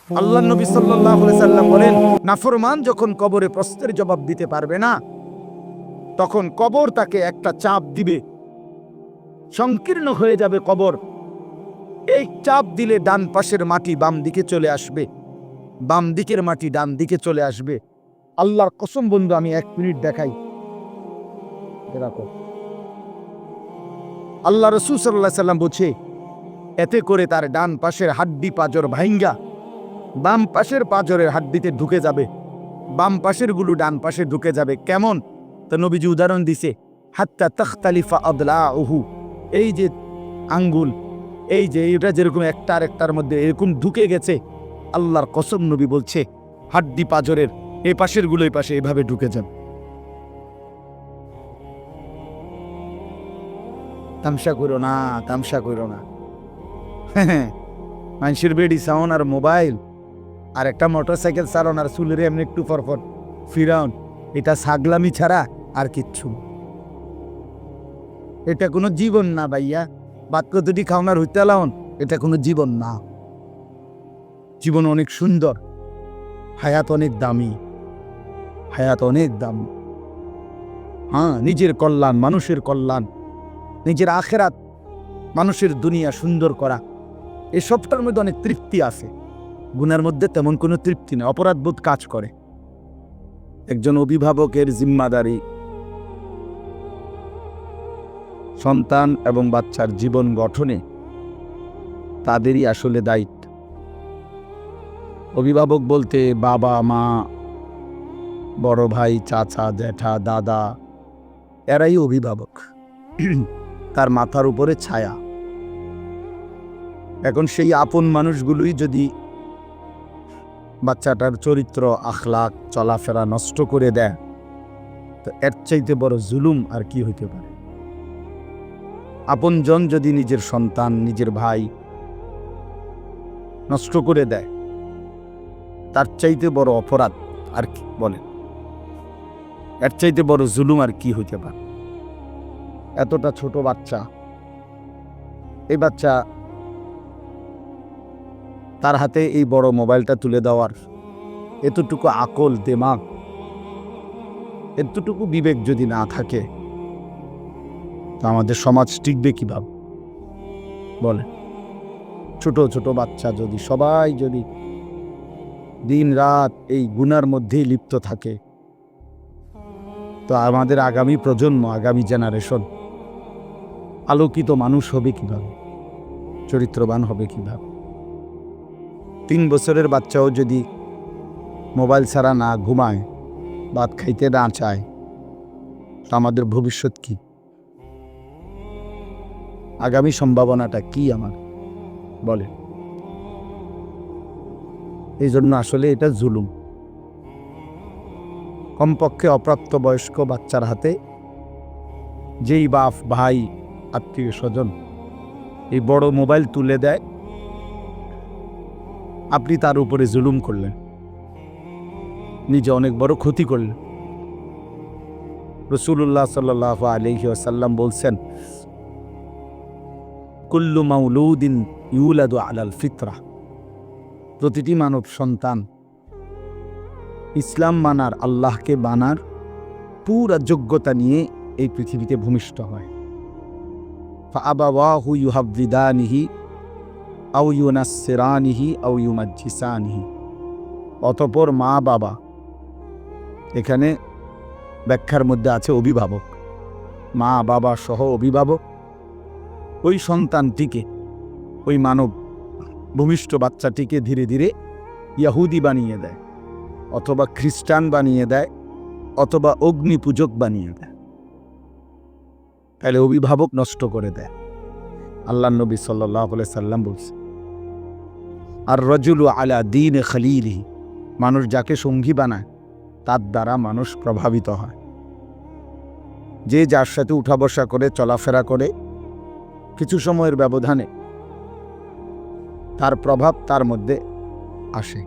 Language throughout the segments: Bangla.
আল্লাহ নবী সাল্লাল্লাহু আলাইহি সাল্লাম বলেন, নাফরমান যখন কবরে প্রশ্নের জবাব দিতে পারবে না, তখন কবর তাকে একটা চাপ দিবে, সংকীর্ণ হয়ে যাবে কবর। এই চাপ দিলে ডান পাশের মাটি বাম দিকে চলে আসবে, বাম দিকের মাটি ডান দিকে চলে আসবে। আল্লাহর কসম বন্ধু, আমি 1 মিনিট দেখাই। আল্লাহ রাসূল সাল্লাল্লাহু আলাইহি সাল্লাম বলছে, এতে করে তার ডান পাশের হাড্ডি পাঁজর ভাইঙ্গা বাম পাশের পাঁজরের হাড্ডিতে ঢুকে যাবে, বাম পাশের গুলো ডান পাশে ঢুকে যাবে। কেমন? তো নবীজি উদাহরণ দিছে, হাত্তা তাখতালিফা আদলাউহু, এই যে আঙ্গুল, এই যে এটা যেরকম একটা আর একটার মধ্যে এরকম ঢুকে গেছে, আল্লাহর কসম নবী বলছে হাড্ডি পাঁজরের এই পাশের গুলো এই পাশে এভাবে ঢুকে যাবে। তামসা করো না, তামসা করো না। মানুষের বেডি সাউন আর মোবাইল আর একটা মোটরসাইকেল চালান আর চুলের এমনি একটু ফরফর ফিরাউন, এটা ছাগলামি ছাড়া আর কিচ্ছু। এটা কোনো জীবন না ভাইয়া। বাদ কতটি খাওনার হইতে লাউন, এটা কোনো জীবন না। জীবন অনেক সুন্দর, হায়াত অনেক দামি, হায়াত অনেক দামি। হ্যাঁ, নিজের কল্যাণ, মানুষের কল্যাণ, নিজের আখেরাত, মানুষের দুনিয়া সুন্দর করা, এসবটার মধ্যে অনেক তৃপ্তি আছে। গুনার মধ্যে তেমন কোনো তৃপ্তি নেই, অপরাধবোধ কাজ করে। একজন অভিভাবকের জিম্মাদারি সন্তান এবং বাচ্চার জীবন গঠনে তাদেরই আসলে দায়িত্ব। অভিভাবক বলতে বাবা মা, বড় ভাই, চাচা, জ্যাঠা, দাদা, এরাই অভিভাবক, তার মাথার উপরে ছায়া। এখন সেই আপন মানুষগুলোই যদি বাচ্চাটার চরিত্র, আখলাক, চলাফেরা নষ্ট করে দেয়, তো এর চাইতে বড় জুলুম আর কি হইতে পারে? আপনজন যদি নিজের সন্তান, নিজের ভাই নষ্ট করে দেয়, তার চাইতে বড় অপরাধ আর কি বলেন? এর চাইতে বড় জুলুম আর কি হইতে পারে? এতটা ছোট বাচ্চা, এই বাচ্চা তার হাতে এই বড় মোবাইলটা তুলে দেওয়ার এতটুকু আকল, দিমাগ, এতটুকু বিবেক যদি না থাকে, তো আমাদের সমাজ টিকবে কিভাবে বলে? ছোট ছোট বাচ্চা যদি সবাই যদি দিন রাত এই গুনার মধ্যেই লিপ্ত থাকে, তো আমাদের আগামী প্রজন্ম, আগামী জেনারেশন আলোকিত মানুষ হবে কিভাবে? চরিত্রবান হবে কিভাবে? 3 বছরের বাচ্চাও যদি মোবাইল ছাড়া না ঘুমায়, ভাত খাইতে না চায়, তো আমাদের ভবিষ্যৎ কি? আগামী সম্ভাবনাটা কি আমার বলে? এই জন্য আসলে এটা জুলুম। কমপক্ষে অপ্রাপ্তবয়স্ক বাচ্চার হাতে যেই বাপ, ভাই, আত্মীয় স্বজন এই বড় মোবাইল তুলে দেয়, আপনি তার উপরে জুলুম করলেন, নিজে অনেক বড় ক্ষতি করলেন। রাসূলুল্লাহ সাল্লাল্লাহু আলাইহি ওয়াসাল্লাম বলছেন, কুল্লু মাউলুদিন ইউলাদু আলাল ফিতরা, প্রতিটি মানব সন্তান ইসলাম মানার, আল্লাহকে মানার পুরা যোগ্যতা নিয়ে এই পৃথিবীতে ভূমিষ্ঠ হয়। ফাআবাওয়াহু ইউহাব্বিদানিহি আও ইউনাসসিরানিহি আও ইউমাজ্জিসানিহি, অতঃপর মা বাবা, এখানে ব্যাখ্যার মধ্যে আছে অভিভাবক, মা বাবা সহ অভিভাবক ওই সন্তানটিকে, ওই মানব ভূমিষ্ঠ বাচ্চাটিকে ধীরে ধীরে ইয়াহুদি বানিয়ে দেয়, অথবা খ্রিস্টান বানিয়ে দেয়, অথবা অগ্নি পূজক বানিয়ে দেয়। তাহলে অভিভাবক নষ্ট করে দেয়। আল্লাহ নবী সাল্লাল্লাহু আলাইহি সাল্লাম বলছে, আর রাজুলু আলা দীন খলিলিহি, মানুষ যাকে সঙ্গী বানায় তার দ্বারা মানুষ প্রভাবিত হয়। যে যার সাথে উঠা বসা করে, চলাফেরা করে, কিছু সময়ের ব্যবধানে তার প্রভাব তার মধ্যে আসে।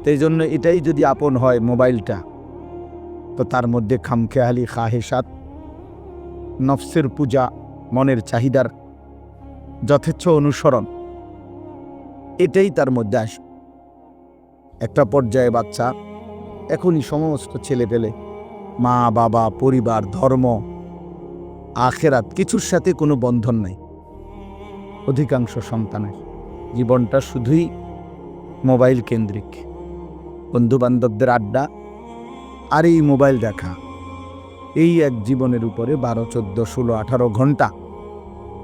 সেই জন্য এটাই যদি আপন হয় মোবাইলটা, তো তার মধ্যে খামখেয়ালি, খাহেসাত, নফসের পূজা, মনের চাহিদার যথেচ্ছ অনুসরণ, এটাই তার মধ্যে আসবে। একটা পর্যায়ে বাচ্চা এখনই সমস্ত ছেলে পেলে মা বাবা পরিবার ধর্ম আখেরাত কিছুর সাথে কোনো বন্ধন নাই। অধিকাংশ সন্তানের জীবনটা শুধুই মোবাইল কেন্দ্রিক, বন্ধু বান্ধবদের আড্ডা আর এই মোবাইল দেখা, এই এক জীবনের উপরে 12, 14, 16, 18 ঘন্টা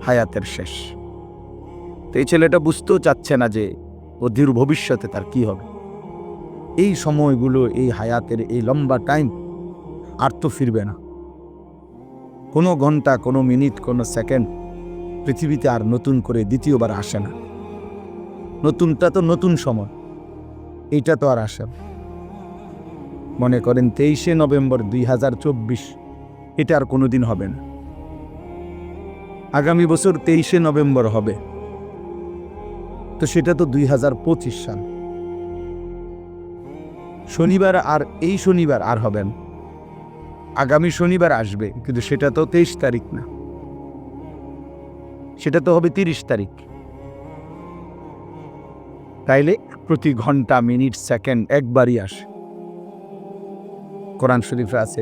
হায়াতের শেষ। তো এই ছেলেটা বুঝতেও চাচ্ছে না যে অধীর ভবিষ্যতে তার কি হবে। এই সময়গুলো, এই হায়াতের এই লম্বা টাইম আর তো ফিরবে না। কোনো ঘন্টা, কোনো মিনিট, কোনো সেকেন্ড পৃথিবীতে আর নতুন করে দ্বিতীয়বার আসে না। নতুনটা তো নতুন সময়, এইটা তো আর আসে না। মনে করেন 23শে নভেম্বর 2024, এটা আর কোনোদিন হবে না। আগামী বছর 23শে নভেম্বর হবে, তো সেটা তো 2025 সাল। শনিবার আর এই শনিবার আর হবে না, আগামী শনিবার আসবে, কিন্তু সেটা তো 23 তারিখ না, সেটা তো হবে 30 তারিখ। তাইলে প্রতি ঘন্টা, মিনিট, সেকেন্ড একবারই আসে। কোরআন শরীফে আছে,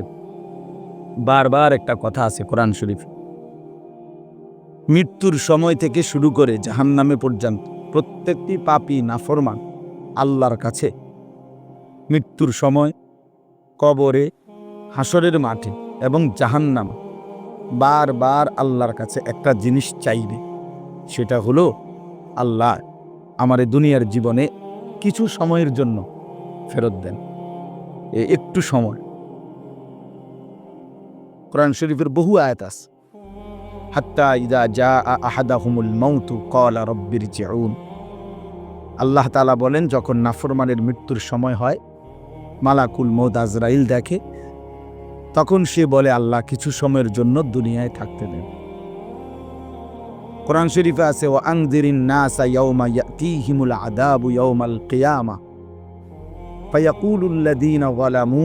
বারবার একটা কথা আছে কোরআন শরীফে, মৃত্যুর সময় থেকে শুরু করে জাহান্নামে পর্যন্ত প্রত্যেকটি পাপী নাফরমান আল্লাহর কাছে মৃত্যুর সময়, কবরে, হাসরের মাঠে এবং জাহান্নাম বারবার আল্লাহর কাছে একটা জিনিস চাইবে। সেটা হলো, আল্লাহ আমার দুনিয়ার জীবনে কিছু সময়ের জন্য ফেরত দেন, একটু সময়। কোরআন শরীফের বহু আয়াত আছে, হাত্তা ইযা জাআ আহাদাহুমুল মাউতু ক্বালা রাব্বিরজিউন। আল্লাহ তাআলা বলেন, যখন নাফরমানের মৃত্যুর সময় হয়, মালাকুল মউত আজরাইল দেখে, তখন সে বলে, আল্লাহ কিছু সময়ের জন্য দুনিয়ায় থাকতে দেন। কোরআন শরীফে আছে, ওয়া আনযিরিন নাসা ইয়াওমা ইয়াতিহিমুল আযাবু ইয়াওমাল কিয়ামা ফায়াকুলুল লাযীনা যালামু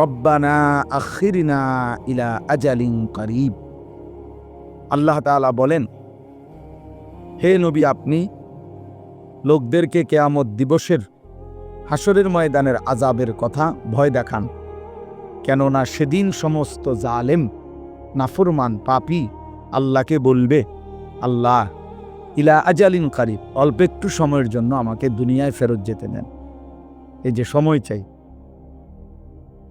রব্বানা আখিরনা ইলা আজালিন করিব। আল্লাহ তাআলা বলেন, হে নবী, আপনি লোকদেরকে কিয়ামত দিবসের, হাসরের ময়দানের আযাবের কথা ভয় দেখান, কেননা সেদিন সমস্ত জালেম নাফরমান পাপী আল্লাহকে বলবে, আল্লাহ ইলা আজালিন করিব, অল্প একটু সময়ের জন্য আমাকে দুনিয়ায় ফেরত যেতে দেন। এই যে সময় চাই।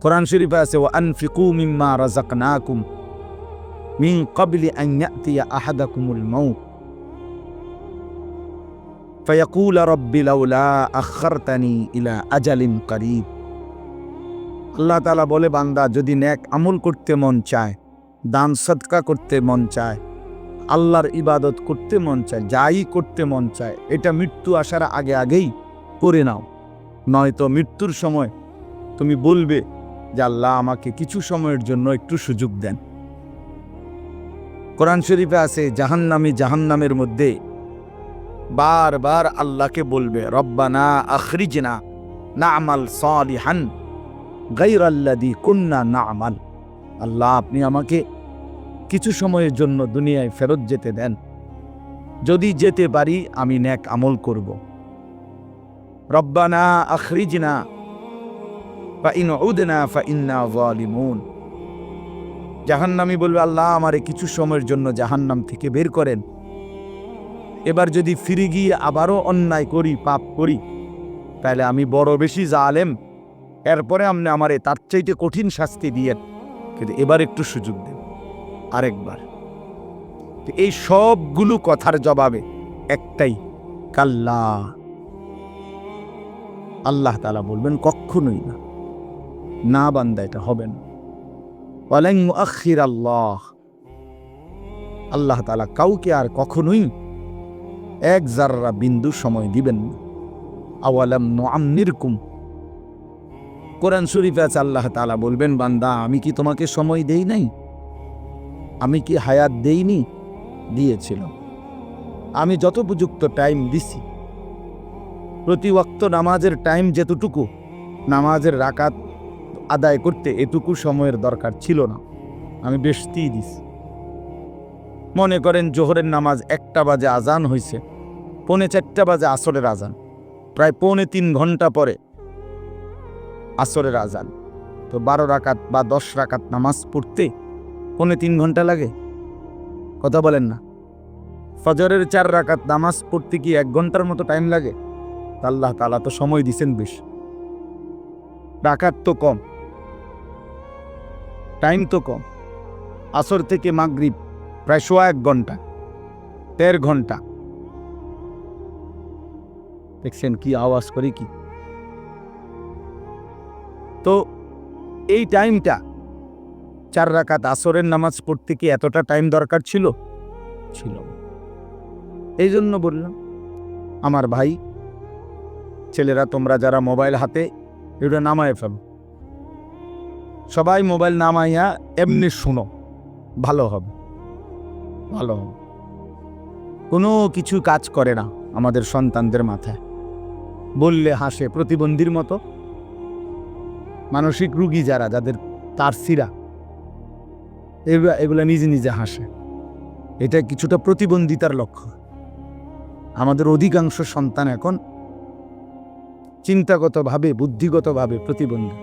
কোরআন শরীফে আছে, ওয়া আনফিকু মিম্মা রাযাকনাকুম মিন ক্বাবলি আন ইয়াতিয়া আহাদাকুমুল মাউত ফায়াকুলা রাব্বি লাউলা আখারতানি ইলা আজালিন করিব। আল্লাহ তাআলা বলে, বান্দা যদি নেক আমল করতে মন চায়, দান সদকা করতে মন চায়, আল্লাহর ইবাদত করতে মন চায়, যাই করতে মন চায়, এটা মৃত্যু আসার আগে আগেই করে নাও, নয়তো মৃত্যুর সময় তুমি বলবে যে আল্লাহ আমাকে কিছু সময়ের জন্য একটু সুযোগ দেন। কোরআন শরীফে আছে, জাহান্নামী জাহান্নামের মধ্যে বারবার আল্লাহকে বলবে, রব্বানা আখরিজনা না'মাল সালিহান গায়রাল্লাযী কুন্না না'মাল। আল্লাহ আপনি আমাকে কিছু সময়ের জন্য দুনিয়ায় ফেরত যেতে দেন, যদি যেতে পারি আমি নেক আমল করব। রব্বানা আখরিজনা ফাইন উদনা ফাইন্না যালিমুন। জাহান্নামী বলবে, আল্লাহ আমারে কিছু সময়ের জন্য জাহান্নাম থেকে বের করেন, এবার যদি ফিরে গিয়ে আবারও অন্যায় করি, পাপ করি, তাহলে আমি বড় বেশি জালেম, এরপরে আপনি আমারে তার চাইতে কঠিন শাস্তি দিয়েন, কিন্তু এবার একটু সুযোগ দেন, আরেকবার। এই সবগুলো কথার জবাবে একটাই, কাল্লা। আল্লাহ তাআলা বলবেন, কখনোই না, না বান্দা, এটা হবে না। ওয়ালান ইউআখির আল্লাহ, আল্লাহ তাআলা কাউকে আর কখনোই এক জাররা বিন্দু সময় দিবেন না। আওয়ালাম নুআম্মিরকুম, কোরআন শরীফে আছে, আল্লাহ তাআলা বলবেন, বান্দা আমি কি তোমাকে সময় দেই নাই? আমি কি হায়াত দেইনি? দিয়েছিল। আমি যথোপযুক্ত টাইম দিছি। প্রতি ওয়াক্ত নামাজের টাইম যেতটুকু, নামাজের রাকাত আদায় করতে এটুকু সময়ের দরকার ছিল না, আমি বেশিই দিছি। মনে করেন জোহরের নামাজ 1টা বাজে আজান হয়েছে, 3:45 বাজে আসরের আজান, প্রায় 3.25 ঘন্টা পরে আসরের আজান। তো 12 রাকাত বা 10 রাকাত নামাজ পড়তে 3.25 ঘন্টা লাগে? কথা বলেন না। ফজরের 4 রাকাত নামাজ পড়তে কি 1 ঘন্টার মতো টাইম লাগে? আল্লাহ তাআলা তো সময় দিছেন বেশি, রাকাত তো কম, টাইম তো কম। আসর থেকে মাগরিব প্রায় 1.5 ঘন্টা, 1.5 ঘন্টা। দেখছেন কি আওয়াজ করে কি? তো এই টাইমটা 4 রাকাত আসরের নামাজ পড়তে কি এতটা টাইম দরকার ছিল? ছিল। এই জন্য বললাম, আমার ভাই ছেলেরা, তোমরা যারা মোবাইল হাতে, এটা নামায় ফেলো। সবাই মোবাইল নামাইয়া এমনি শুনো, ভালো হবে, ভালো হবে। কোনো কিছু কাজ করে না আমাদের সন্তানদের মাথায়, বললে হাসে, প্রতিবন্ধীর মতো। মানসিক রোগী যারা, যাদের তারসিরা, এগুলা নিজে নিজে হাসে। এটা কিছুটা প্রতিবন্ধিতার লক্ষ্য। আমাদের অধিকাংশ সন্তান এখন চিন্তাগতভাবে, বুদ্ধিগতভাবে প্রতিবন্ধী।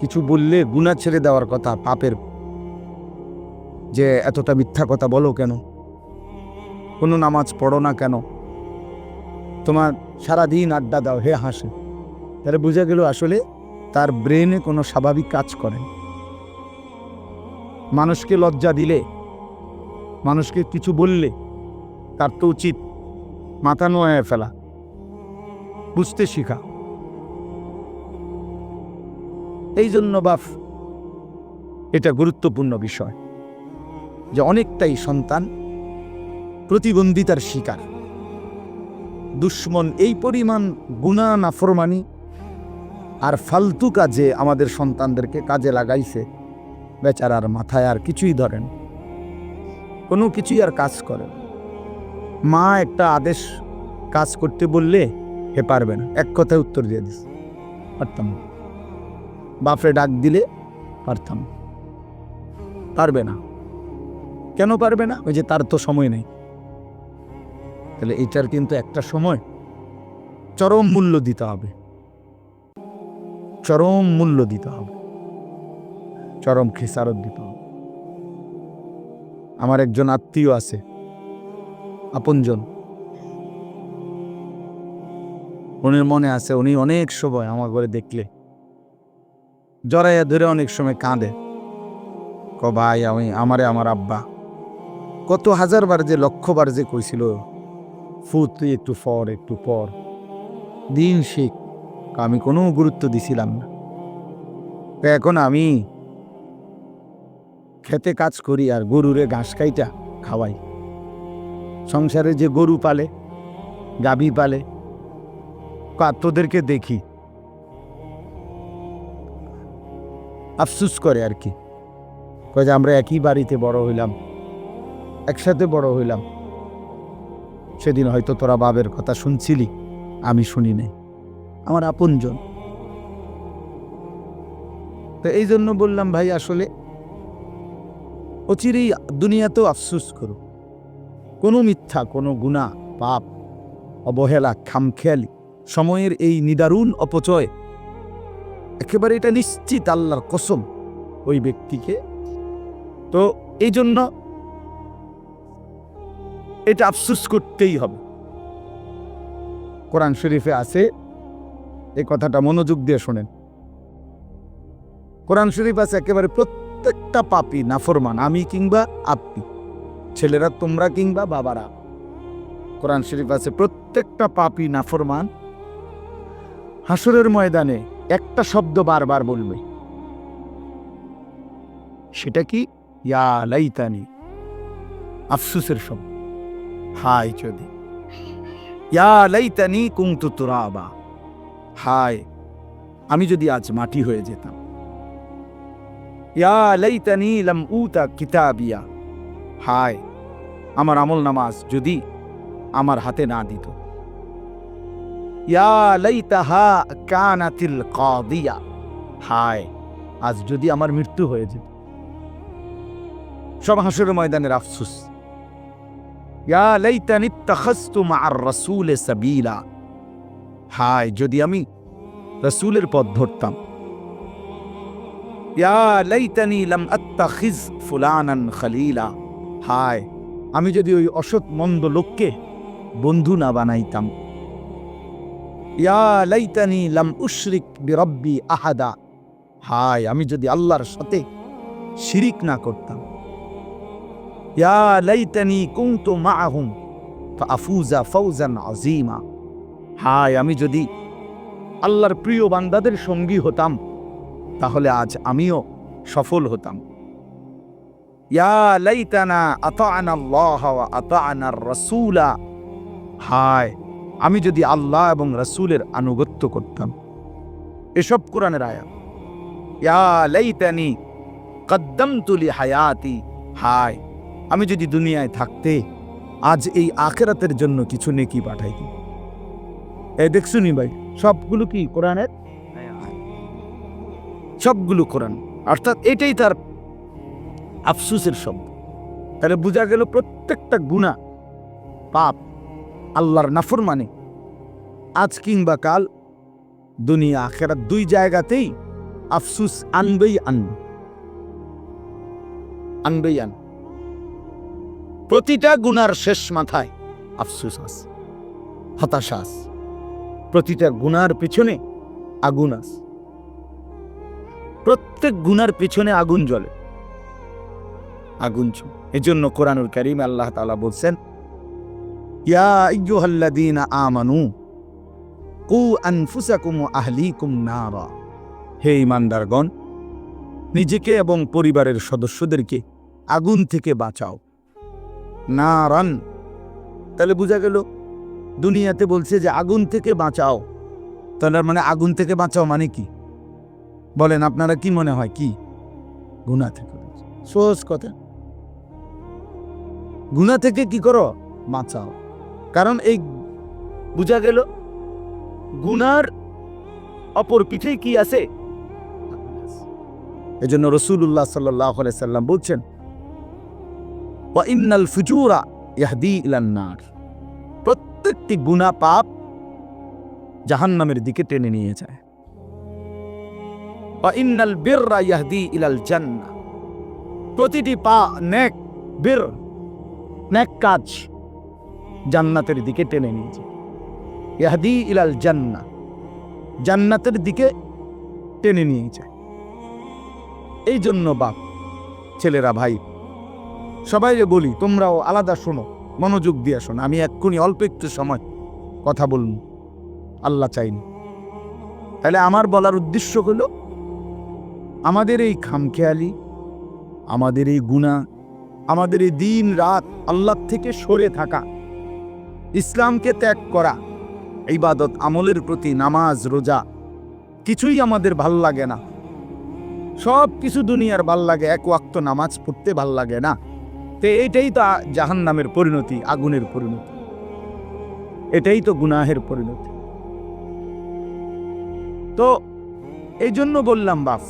কিছু বললে গুনাহ ছেড়ে দেওয়ার কথা, পাপের, যে এতটা মিথ্যা কথা বলো কেন, কোনো নামাজ পড়ো না কেন, তোমার সারাদিন আড্ডা দাও, হে হাসে। তাহলে বোঝা গেল আসলে তার ব্রেনে কোনো স্বাভাবিক কাজ করে। মানুষকে লজ্জা দিলে, মানুষকে কিছু বললে তার তো উচিত মাথা নোয়ায় ফেলা, বুঝতে শিখা। এই জন্য বাপ, এটা গুরুত্বপূর্ণ বিষয় যে অনেকটাই সন্তান প্রতিবন্ধিতার শিকার। দুশ্মন এই পরিমাণ গুনাহ, নাফরমানি আর ফালতু কাজে আমাদের সন্তানদেরকে কাজে লাগাইছে, বেচারার মাথায় আর কিছুই ধরেন, কোনো কিছুই আর কাজ করে। মা একটা আদেশ কাজ করতে বললে হে পারবে না, এক কথায় উত্তর দিয়ে দিস, পারতাম না। বাপরে ডাক দিলে পারতাম, পারবে না। কেন পারবে না? ওই যে তার তো সময় নেই। তাহলে এটার কিন্তু একটা সময় চরম মূল্য দিতে হবে, চরম মূল্য দিতে হবে, চরম খেসারত দিতে হবে। আমার একজন আত্মীয় আছে, আপনজন, উনির মনে আছে, উনি অনেক সময় আমার ঘরে দেখলে জড়াইয়া ধরে অনেক সময় কাঁদে, ভাই আমারে আমার আব্বা কত হাজারবার যে, লক্ষবার যে কইছিল, ফুট তুই একটু পর, একটু পর, দিন শিখ। আমি কোনো গুরুত্ব দিছিলাম না। তো এখন আমি খেতে কাজ করি আর গরুরে ঘাস খাইটা খাওয়াই। সংসারে যে গরু পালে, গাভী পালে, তোদেরকে দেখি আফসুস করে আর কি, যে আমরা একই বাড়িতে বড় হইলাম, একসাথে বড় হইলাম, সেদিন হয়তো তোরা বাবের কথা শুনছিলি, আমি শুনি নাই। আমার আপনজন। তো এই জন্য বললাম ভাই, আসলে অচিরেই দুনিয়াতেও আফসুস করো। কোনো মিথ্যা, কোনো গুনাহ, পাপ, অবহেলা, খামখেয়ালি, সময়ের এই নিদারুণ অপচয়, একেবারে এটা নিশ্চিত আল্লাহর কসম ওই ব্যক্তিকে। তো এই জন্য এটা আফসোস করতেই হবে। কোরআন শরীফে আছে, এই কথাটা মনোযোগ দিয়ে শোনেন। কোরআন শরীফ আছে, একেবারে প্রত্যেকটা পাপী, নাফরমান, আমি কিংবা আপনি, ছেলেরা তোমরা কিংবা বাবারা, কোরআন শরীফ আছে প্রত্যেকটা পাপী, নাফরমান হাসরের ময়দানে একটা শব্দ বারবার বলবে। সেটা কি? ইয়া লাইতানি, আফসোসের শব্দ। হায় যদি, ইয়া লাইতানি কুনতু তুরাবা, হায় আমি যদি আজ মাটি হয়ে যেতাম। ইয়া লাইতানি লাম উতা কিতাবিয়া, হায় আমার আমল নামাজ যদি আমার হাতে না দিত। ইয়া লাইতাহা কানাতিল কাদিয়া, হায় আজ যদি আমার মৃত্যু হয়ে যেত। সব হাসরের ময়দানের আফসোস। ইয়া লাইতানি ইত্তাখাযতু মা'আর রাসূলি সাবিলা, হায় যদি আমি রাসূলের পথ ধরতাম। ইয়া লাইতানি লাম আত্তাখিজ ফুলানান খলিলা, হায় আমি যদি ওই অসৎ মন্দ লোককে বন্ধু না বানাইতাম। ইয়া লাইতানি লাম উশরিক বিরব্বি আহাদা, হায় আমি যদি আল্লাহর সাথে শিরিক না করতাম। ইয়া লাইতানি কুনতু মা'আহুম ফাআফুজা ফাওজান আযীমা, হায় আমি যদি আল্লাহর প্রিয় বান্দাদের সঙ্গী হতাম তাহলে আজ আমিও সফল হতাম। ইয়া লাইতানা আতা'না আল্লাহ ওয়া আতা'না আর-রাসূলা, হায় আমি যদি আল্লাহ এবং রাসূলের আনুগত্য করতাম। এসব কোরআনের আয়াত। ইয়া লাইতানি কদ্দামতু লিহায়াতি, হায় আমি যদি দুনিয়ায় থাকতে আজ এই আখিরাতের জন্য কিছু নেকি পাঠাইতাম। এই দেখছুনি ভাই, সবগুলো কি কোরআনের? সবগুলো কোরআন, অর্থাৎ এটাই তার আফসোসের শব্দ। তাহলে বোঝা গেল প্রত্যেকটা গুনাহ, পাপ, আল্লাহর নাফরমানি আজ কিংবা কাল, দুনিয়া আখিরাত দুই জায়গাতেই আফসোস আনবেই আনবে, আনবেই আনবে। প্রতিটা গুনার শেষ মাথায় আফসোস আছে, হতাশা আছে। প্রতিটা গুনার পিছনে আগুন আছে, প্রত্যেক গুনার পিছনে আগুন জ্বলে, আগুন জ্বলে। এজন্য কোরআনুল কারীম আল্লাহ তাআলা বলছেন, ইয়া আইয়ুহাল্লাযীনা আমানু কু আনফুসাকুম ওয়া আহলিকুম নারা, হে ঈমানদারগণ নিজেকে এবং পরিবারের সদস্যদেরকে আগুন থেকে বাঁচাও। নারান, তাহলে বোঝা গেল দুনিয়াতে বলছে যে আগুন থেকে বাঁচাও, তাহলে মানে আগুন থেকে বাঁচাও মানে কি বলেন আপনারা? কি মনে হয়? কি গুনাহ থেকে? সহজ কথা, গুনাহ থেকে কি করো? বাঁচাও। কারণ এই বোঝা গেল গুনার অপর পিঠে কি আছে? এজন্য রাসূলুল্লাহ সাল্লাল্লাহু আলাইহি সাল্লাম বলছেন, ওয়া ইন্নাল ফুজুরা ইয়াহদি ইলান নার, প্রত্যেকটি গুনাহ পাপ জাহান্নামের দিকে টেনে নিয়ে যায়। ওয়া ইন্নাল বিররা ইয়াহদি ইলাল জান্নাহ, প্রতিটি নেক বির, নেক কাজ জান্নাতের দিকে টেনে নিয়ে যায়। ইয়াহদি ইলাল জান্নাহ, জান্নাতের দিকে টেনে নিয়ে যায়। এই জন্য বাপ, ছেলেরা, ভাই সবাই বলি, তোমরাও আলাদা শোনো, মনোযোগ দিয়ে শোনো। আমি এক্ষুনি অল্প একটু সময় কথা বলব, আল্লাহ চাইনি। তাহলে আমার বলার উদ্দেশ্য হলো আমাদের এই খামখেয়ালি, আমাদের এই গুনাহ, আমাদের এই দিন রাত আল্লাহ থেকে সরে থাকা, ইসলামকে ত্যাগ করা, ইবাদত আমলের প্রতি নামাজ রোজা কিছুই আমাদের ভাল লাগে না। সব কিছু দুনিয়ার ভাল লাগে, এক ওয়াক্ত নামাজ পড়তে ভাল লাগে না। তো এটাই তো জাহান্নামের পরিণতি, আগুনের পরিণতি, এটাই তো গুনাহের পরিণতি। তো এই জন্য বললাম বাস,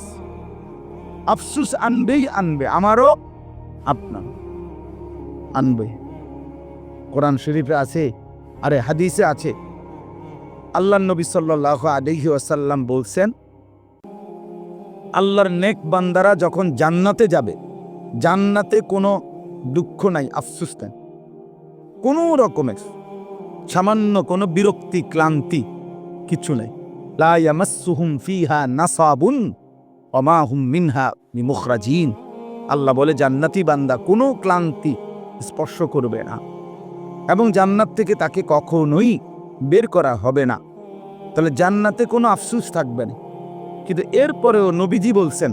আফসুস আনবেই আনবে, আমারও আপনার আনবে। কোরআন শরীফে আছে, আরে হাদিসে আছে, আল্লাহর নবী সাল্লাল্লাহু আলাইহি ওয়াসাল্লাম বলছেন, আল্লাহর নেক বান্দারা যখন জান্নাতে যাবে, জান্নাতে কোনো দুঃখ নাই, আফসোস নাই, কোনো রকমের সামান্য কোনো বিরক্তি ক্লান্তি কিছু নাই। লা ইয়ামাসসুহুম ফিহা নাসাবুন ওয়া মা হুম মিনহা বিমুখরাজিন, আল্লাহ বলে জান্নাতি বান্দা কোনো ক্লান্তি স্পর্শ করবে না এবং জান্নাত থেকে তাকে কখনোই বের করা হবে না। তাহলে জান্নাতে কোনো আফসোস থাকবে না। কিন্তু এরপরেও নবীজি বলছেন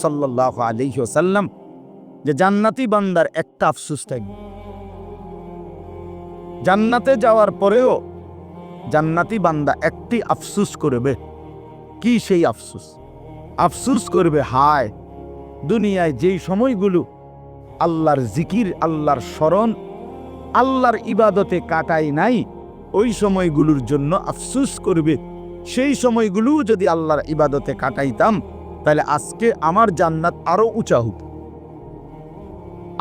সাল্লাল্লাহু আলাইহি ওয়াসাল্লাম যে জান্নাতি বান্দার একটা আফসোস থাকবে। জান্নাতে যাওয়ার পরেও জান্নাতি বান্দা একটি আফসোস করবে। কি সেই আফসোস? আফসোস করবে, হায় দুনিয়ায় যেই সময়গুলো আল্লাহর জিকির, আল্লাহর স্মরণ, আল্লাহর ইবাদতে কাটাই নাই, ওই সময়গুলোর জন্য আফসোস করবে। সেই সময়গুলো যদি আল্লাহর ইবাদতে কাটাইতাম তাহলে আজকে আমার জান্নাত আরো উঁচা হতো,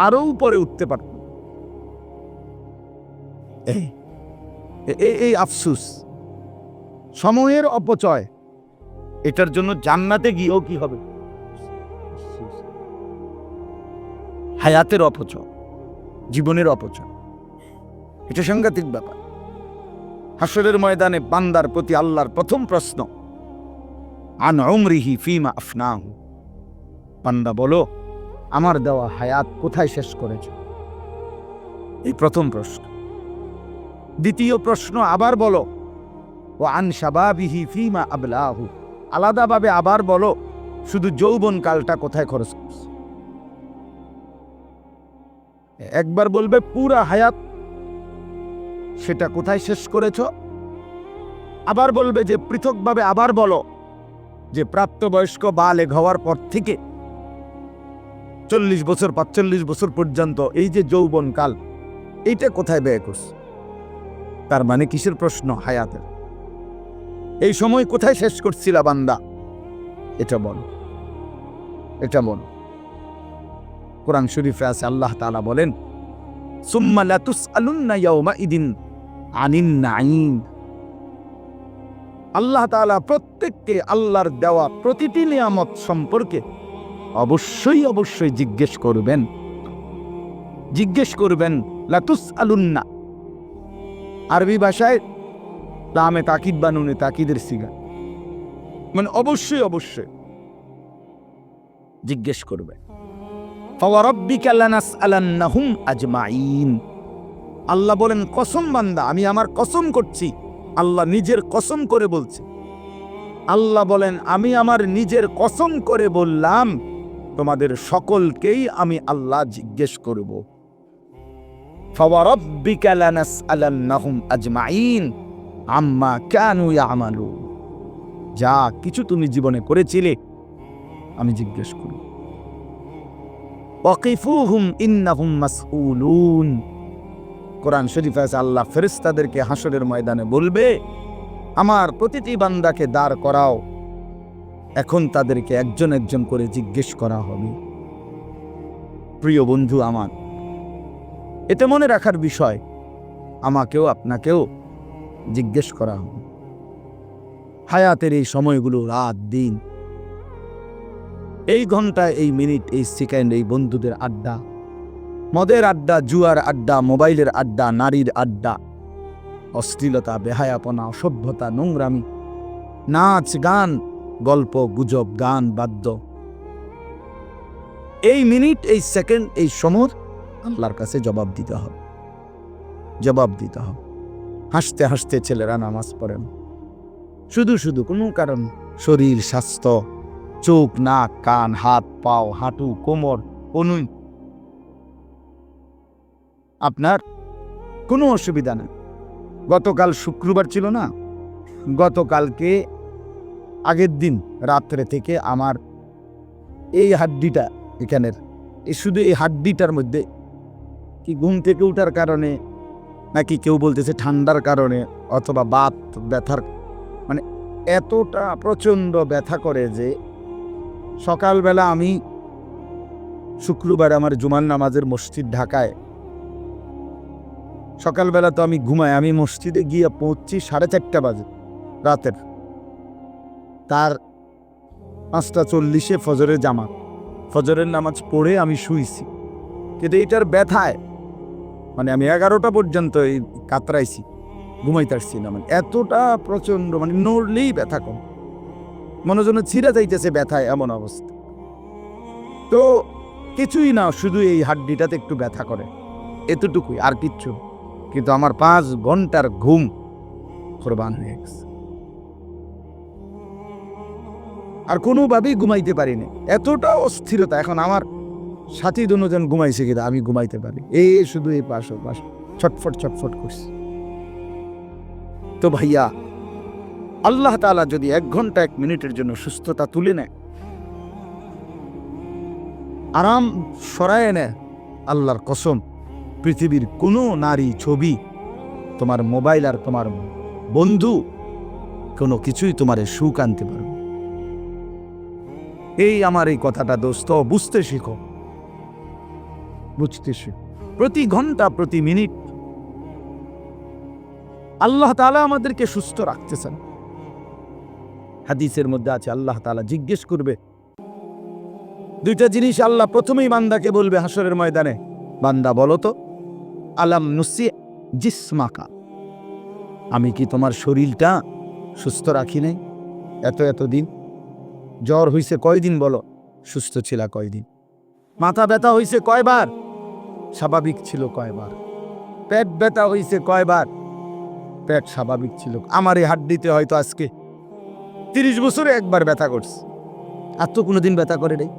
আরো উপরে উঠতে পারত। এই এই আফসুস, সময়ের অপচয়, এটার জন্য জান্নাতে গিয়েও কি হবে? হায়াতের অপচয়, জীবনের অপচয়। এটা সাংঘাতিক ব্যাপার। হাসরের ময়দানে বান্দার প্রতি আল্লাহর প্রথম প্রশ্ন, আন উমরিহি ফিমা আফনাহু, বান্দা বলো আমার দেওয়া হায়াত কোথায় শেষ করেছ? এই প্রথম প্রশ্ন। দ্বিতীয় প্রশ্ন আবার বলো, ও আন শাবাবিহি ফিমা আবলাহু, আলাদাভাবে আবার বলো শুধু যৌবন কালটা কোথায় খরচ করছ? একবার বলবে পুরা হায়াত, সেটা কোথায় শেষ করেছ? আবার বলবে যে পৃথকভাবে আবার বলো যে প্রাপ্তবয়স্ক বালেগ হওয়ার পর থেকে 40 বছর 45 বছর পর্যন্ত এই যে যৌবন কাল, এইটা কোথায় ব্যয় করছ? তার মানে কিসের প্রশ্ন? হায়াতের। এই সময় কোথায় শেষ করছিলা বান্দা? এটা বলো, এটা বলো। কোরআন শরীফে আছে, আল্লাহ তাআলা বলেন, সুম্মা লাতুসআলুন্না ইয়াওমাইদিন আনিন নাঈম। আল্লাহ তাআলা প্রত্যেককে আল্লাহর দেওয়া প্রতিটি নিয়ামত সম্পর্কে অবশ্যই অবশ্যই জিজ্ঞেস করবেন। জিজ্ঞেস করবেন, লাতুসআলুন্না, আরবি ভাষায় লামে তাকিদ বা নুনে তাকিদের সিগা, মানে অবশ্যই অবশ্যই জিজ্ঞেস করবে। ফাওয়ারাব্বিকা লানাসআলান্নাহুম আজমাইন। আল্লাহ বলেন, কসম বান্দা, আমি আমার কসম করছি। আল্লাহ নিজের কসম করে বলছে। আল্লাহ বলেন, আমি আমার নিজের কসম করে বললাম, তোমাদের সকলকেই আমি আল্লাহ জিজ্ঞেস করব। ফাওয়ারাব্বিকা লানাসআলান্নাহুম আজমাইন আম্মা কানু ইয়ামালুন। যা কিছু তুমি জীবনে করেছিলে আমি জিজ্ঞেস করব। ওয়াকিফুহুম ইন্নাহুম মাসউলুন। কোরআন শরীফে আছে, আল্লাহ ফেরেশতাদেরকে হাসরের ময়দানে বলবে, আমার প্রতিটি বান্দাকে দাঁড় করাও, এখন তাদেরকে একজন একজন করে জিজ্ঞেস করা হবে। প্রিয় বন্ধু আমার, এটা মনে রাখার বিষয়, আমাকেও আপনাকেও জিজ্ঞেস করা হবে। হায়াতের এই সময়গুলো, রাত দিন, এই ঘন্টা, এই মিনিট, এই সেকেন্ড, এই বন্ধুদের আড্ডা, মদের আড্ডা, জুয়ার আড্ডা, মোবাইলের আড্ডা, নারীর আড্ডা, অশ্লীলতা, বেহায়াপনা, অসভ্যতা, নোংরামি, নাচ গান, গল্প গুজব, গান বাদ্য, এই মিনিট, এই সেকেন্ড, এই সময় আল্লাহর কাছে জবাব দিতে হবে। জবাব দিতে হবে। হাসতে হাসতে ছেলেরা নামাজ পড়েন, শুধু শুধু কোনো কারণ, শরীর স্বাস্থ্য, চোখ নাক কান হাত পাও হাঁটু কোমর কনুই, আপনার কোনো অসুবিধা নেই। গতকাল শুক্রবার ছিল না, গতকালকে আগের দিন রাত্রে থেকে আমার এই হাড্ডিটা এখানের, এই শুধু এই হাড্ডিটার মধ্যে কি ঘুম থেকে উঠার কারণে, নাকি কেউ বলতেছে ঠান্ডার কারণে, অথবা বাত ব্যথার, মানে এতটা প্রচণ্ড ব্যথা করে যে সকালবেলা আমি শুক্রবার আমার জুমার নামাজের মসজিদ ঢাকায়, সকালবেলা তো আমি ঘুমাই, আমি মসজিদে গিয়ে পৌঁছছি 4:30 বাজে রাতের, তার 5:40 ফজরের জামাত, ফজরের নামাজ পড়ে আমি শুইছি। কিন্তু এটার ব্যথায় মানে আমি 11টা পর্যন্ত এই কাতরাইছি, ঘুমাইতে পারছি না, মানে এতটা প্রচণ্ড, মানে নড়লেই ব্যথা কম, মনে যেন ছিঁড়ে যাইতেছে ব্যথায়, এমন অবস্থা। তো কিছুই না, শুধু এই হাড্ডিটাতে একটু ব্যথা করে, এতটুকুই, আর কিচ্ছু। কিন্তু আমার 5 ঘন্টার ঘুম কোরবান হয়ে গেছে, আর কোনোভাবেই ঘুমাইতে পারিনি, এতটা অস্থিরতা। এখন আমার সাথী দুজন ঘুমাইছে, কিন্তু আমি ঘুমাইতে পারি, এই শুধু এই পাশ ছটফট ছটফট করছে। তো ভাইয়া, আল্লাহ তাআলা যদি 1 ঘন্টা 1 মিনিটের জন্য সুস্থতা তুলে নেয়, আরাম সরায় নেয়, আল্লাহর কসম, পৃথিবীর কোনো নারী, ছবি, তোমার মোবাইল আর তোমার বন্ধু, কোনো কিছুই তোমার সুখ আনতে পারবে। এই আমার এই কথাটা দোস্ত, বুঝতে শিখো, বুঝতে শিখো। প্রতি ঘন্টা প্রতি মিনিট আল্লাহ তাআলা আমাদেরকে সুস্থ রাখতেছেন। হাদিসের মধ্যে আছে আল্লাহ তাআলা জিজ্ঞেস করবে, দুইটা জিনিস আল্লাহ প্রথমেই বান্দাকে বলবে হাসরের ময়দানে, বান্দা বলো তো, আলাম নুসি জিসমাকা, আমি কি তোমার শরীরটা সুস্থ রাখি নাই এতদিন? জ্বর হইছে কয়দিন বলো, সুস্থ ছিল কয়দিন? মাথা ব্যথা হইছে কয়বার, স্বাভাবিক ছিল কয়বার? পেট ব্যথা হইছে কয়বার, পেট স্বাভাবিক ছিল? আমার এই হাড্ডিতে হয়তো আজকে 30 বছরে একবার ব্যথা করছে, আর তো কোনোদিন ব্যথা করে নাই,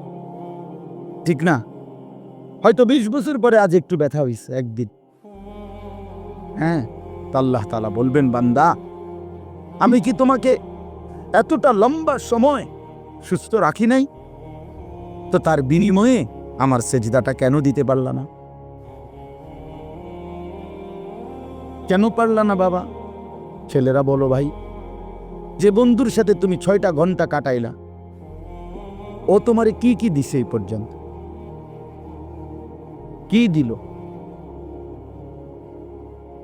ঠিক না? হয়তো 20 বছর পরে আজ একটু ব্যথা হইছে একদিন। হ্যাঁ, আল্লাহ তাআলা বলবেন, বান্দা আমি কি তোমাকে এতটা লম্বা সময় সুস্থ রাখি নাই? তো তার বিনিময়ে আমার সেজদাটা কেন দিতে পারলা না? কেন পারলা না বাবা? ছেলেরা বলো ভাই, যে বন্ধুর সাথে তুমি 6টা ঘন্টা কাটাইলা, ও তোমারে কি কি দিছে এই পর্যন্ত? কি দিল?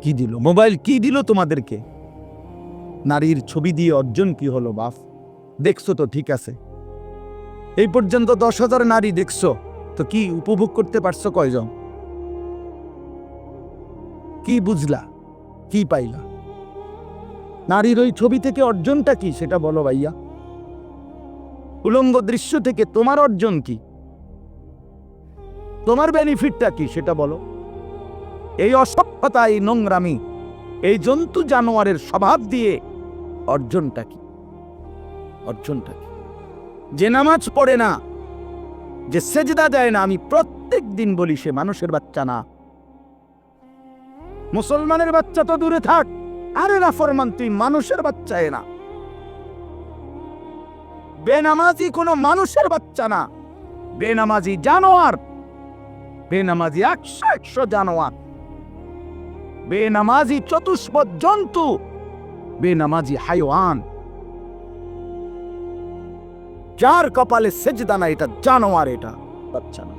কি দিল? মোবাইল কি দিল তোমাদেরকে? নারীর ছবি দিয়ে অর্জন কি হলো বাপ? দেখছো তো, ঠিক আছে, এই পর্যন্ত 10,000 নারী দেখছো, তো কি উপভোগ করতে পারছো কয়জন? কি বুঝলা, কি পাইলা? নারীর ওই ছবি থেকে অর্জনটা কি সেটা বলো ভাইয়া। উলঙ্গ দৃশ্য থেকে তোমার অর্জন কি, তোমার বেনিফিটটা কি সেটা বলো। এই অসভ্যতা, এই নোংরামি, এই জন্তু জানোয়ারের স্বভাব দিয়ে অর্জনটা কি? অর্জনটা কি? যে নামাজ পড়ে না, যে সেজদা দেয় না, আমি প্রত্যেক দিন বলি সে মানুষের বাচ্চা না। মুসলমানের বাচ্চা তো দূরে থাক, আরে নাফরমান, তুই মানুষের বাচ্চা না। বেনামাজি কোনো মানুষের বাচ্চা না, বেনামাজি জানোয়ার, বেনামাজি 100 জানোয়ার, বেনামাজি চতুষ্পদ জন্তু, বেনামাজি হাইওয়ান। যার কপালে সেজদা না, এটা জানোয়ার, এটা বাচ্চা না।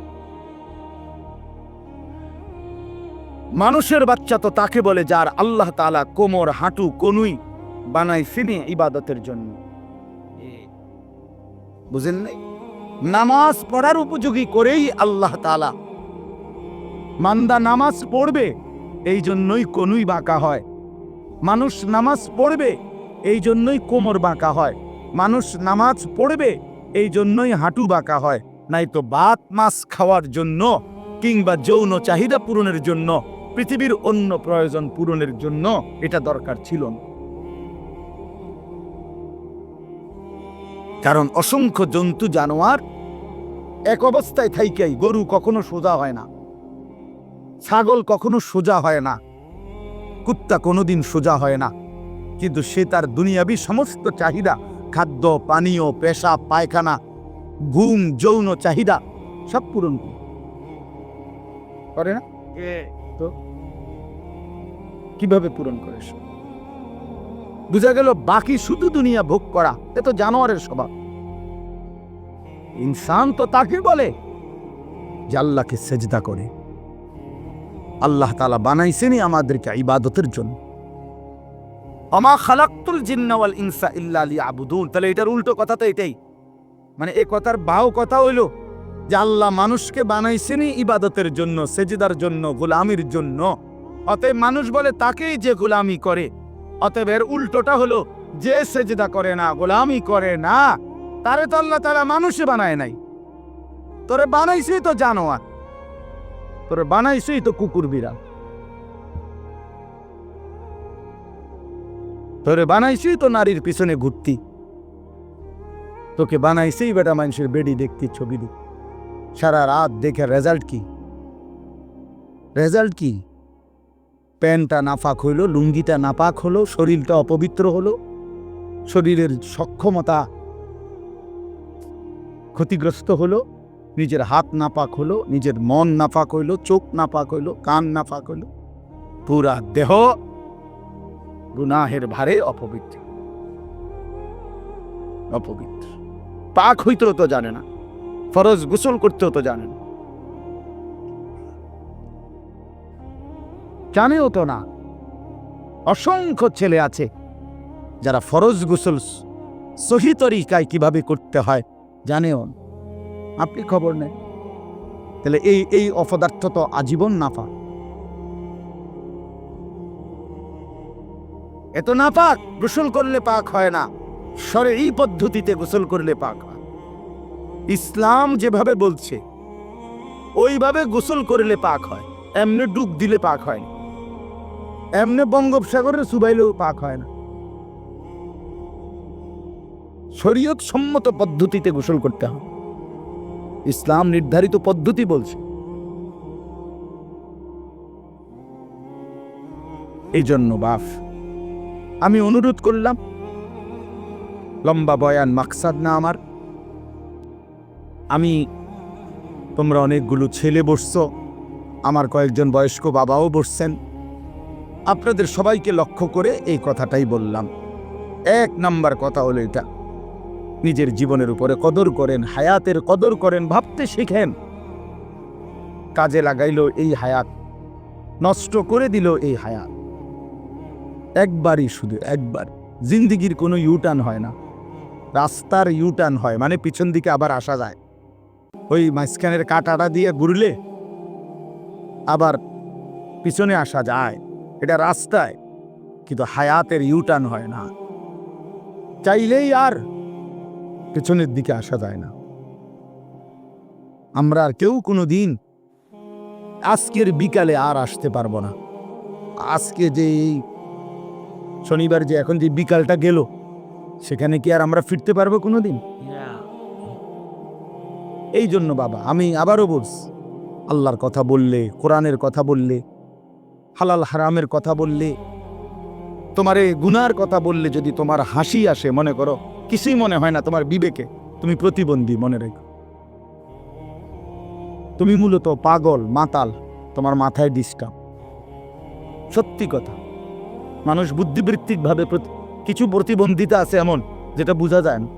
মানুষের বাচ্চা তো তাকে বলে যার আল্লাহ তাআলা কোমর, হাঁটু, কনুই বানাইছেন ইবাদতের জন্য। বুঝেন নাই? নামাজ পড়ার উপযোগী করেই আল্লাহ তাআলা, মান্দা নামাজ পড়বে এই জন্যই কনুই বাঁকা হয়, মানুষ নামাজ পড়বে এই জন্যই কোমর বাঁকা হয়, মানুষ নামাজ পড়বে এই জন্যই হাঁটু বাঁকা হয়, নাই তো ভাত মাছ খাওয়ার জন্য কিংবা যৌন চাহিদা পূরণের জন্য, পৃথিবীর অন্য প্রয়োজন পূরণের জন্য এটা দরকার ছিল না। কারণ অসংখ্য জন্তু জানোয়ার এক অবস্থায় থাইকাই, গরু কখনো সোজা হয় না, ছাগল কখনো সোজা হয় না, কুত্তা কোনোদিন সোজা হয় না, কিন্তু সে তার দুনিয়াবি সমস্ত চাহিদা, খাদ্য, পানীয়, পেশাব, পায়খানা, ঘুম, যৌন চাহিদা সব পূরণ করে না? তো কিভাবে পূরণ করে? বুঝা গেল বাকি শুধু দুনিয়া ভোগ করা, এ তো জানোয়ারের স্বভাব। ইনসান তো তাকে বলে যে আল্লাহকে সেজদা করে। আল্লাহ তাআলা বানাইছেনই আমাদেরকে ইবাদতের জন্য। আমা খালাকতুল জিন্না ওয়াল ইনসা ইল্লা লিয়াবুদুন। তাহলে এটার উল্টো কথা তো এটাই, মানে এই কথার বাউ কথা হইল যে আল্লাহ মানুষকে বানাইছেনই ইবাদতের জন্য, সেজদার জন্য, গোলামির জন্য। অতএব মানুষ বলে তাকেই যে গোলামি করে। অতএব এর উল্টোটা হলো যে সেজদা করে না, গোলামি করে না, তারে তো আল্লাহ তাআলা মানুষে বানায় নাই। তোরে বানাইছেই তো জানোয়ার, তোরে বানাইছেই তো কুকুর বিড়াল, তোরে বানাইছেই তো নারীর পিছনে ঘুরতি, তোকে বানাইছেই বেটা মানুষের বেডি দেখতি, ছবি দেখতি, সারা রাত দেখে রেজাল্ট কি? রেজাল্ট কি? প্যান্টটা নাপাক হইল, লুঙ্গিটা নাপাক হলো, শরীরটা অপবিত্র হলো, শরীরের সক্ষমতা ক্ষতিগ্রস্ত হলো, নিজের হাত নাপাক হলো, নিজের মন নাপাক হইল, চোখ নাপাক হইল, কান নাপাক হইল, পুরা দেহ গুনাহের ভারে অপবিত্র। অপবিত্র পাক হইতেও তো জানে না, ফরজ গোসল করতেও তো জানে না, জানেও তো না। অসংখ্য ছেলে আছে যারা ফরজ গোসল সহি তরিকায় কিভাবে করতে হয় জানেও না। আপনি খবর নেন, তাহলে এই অপদার্থ তো আজীবন নাফা। এত নাপাক, গোসল করলে পাক হয় না, শরঈ পদ্ধতিতে গোসল করলে পাক হয়। ইসলাম যেভাবে বলছে ওইভাবে গোসল করলে পাক হয়। এমনি ডুব দিলে পাক হয় না, এমনি বঙ্গোপসাগরে চুবাইলেও পাক হয় না। শরীয়ত সম্মত পদ্ধতিতে গোসল করতে হবে, ইসলাম নির্ধারিত পদ্ধতি বলছে। এই জন্য বাপ আমি অনুরোধ করলাম, লম্বা বয়ান মাকসাদ না আমার। তোমরা অনেকগুলো ছেলে বসছো, আমার কয়েকজন বয়স্ক বাবাও বসছেন, আপনাদের সবাইকে লক্ষ্য করে এই কথাটাই বললাম। 1 নাম্বার কথা হলো এটা, নিজের জীবনের উপরে কদর করেন, হায়াতের কদর করেন, ভাবতে শিখেন। কাজে লাগাইলো এই হায়াত, নষ্ট করে দিল এই হায়াত। একবারই, শুধু একবার। জিন্দিগির কোনো ইউটার্ন হয় না, রাস্তার ইউটার্ন হয়, মানে পিছন দিকে আবার আসা যায়। ওই মাঝখানের কাটাটা দিয়ে ঘুরলে আবার পিছনে আসা যায়, এটা রাস্তায়। কিন্তু হায়াতের ইউটার্ন হয় না, চাইলেই আর পেছনের দিকে আসা যায় না। আমরা আর কেউ কোনো দিন আজকের বিকালে আর আসতে পারবো না। আজকে যে শনিবার যে এখন যে বিকালটা গেল, সেখানে কি আর আমরা ফিরতে পারবো কোনো দিন? এই জন্য বাবা আমি আবারও বলছি, আল্লাহর কথা বললে, কোরআনের কথা বললে, হালাল হারামের কথা বললে, তোমারে গুনার কথা বললে যদি তোমার হাসি আসে, মনে করো কিছুই মনে হয় না তোমার বিবেকে, তুমি প্রতিবন্ধী মনে রেখো। তুমি মূলত পাগল, মাতাল, তোমার মাথায় ডিস্টার্ব। সত্যি কথা, মানুষ বুদ্ধিবৃত্তিকভাবে কিছু প্রতিবন্ধিতা আছে এমন যেটা বোঝা যায় না,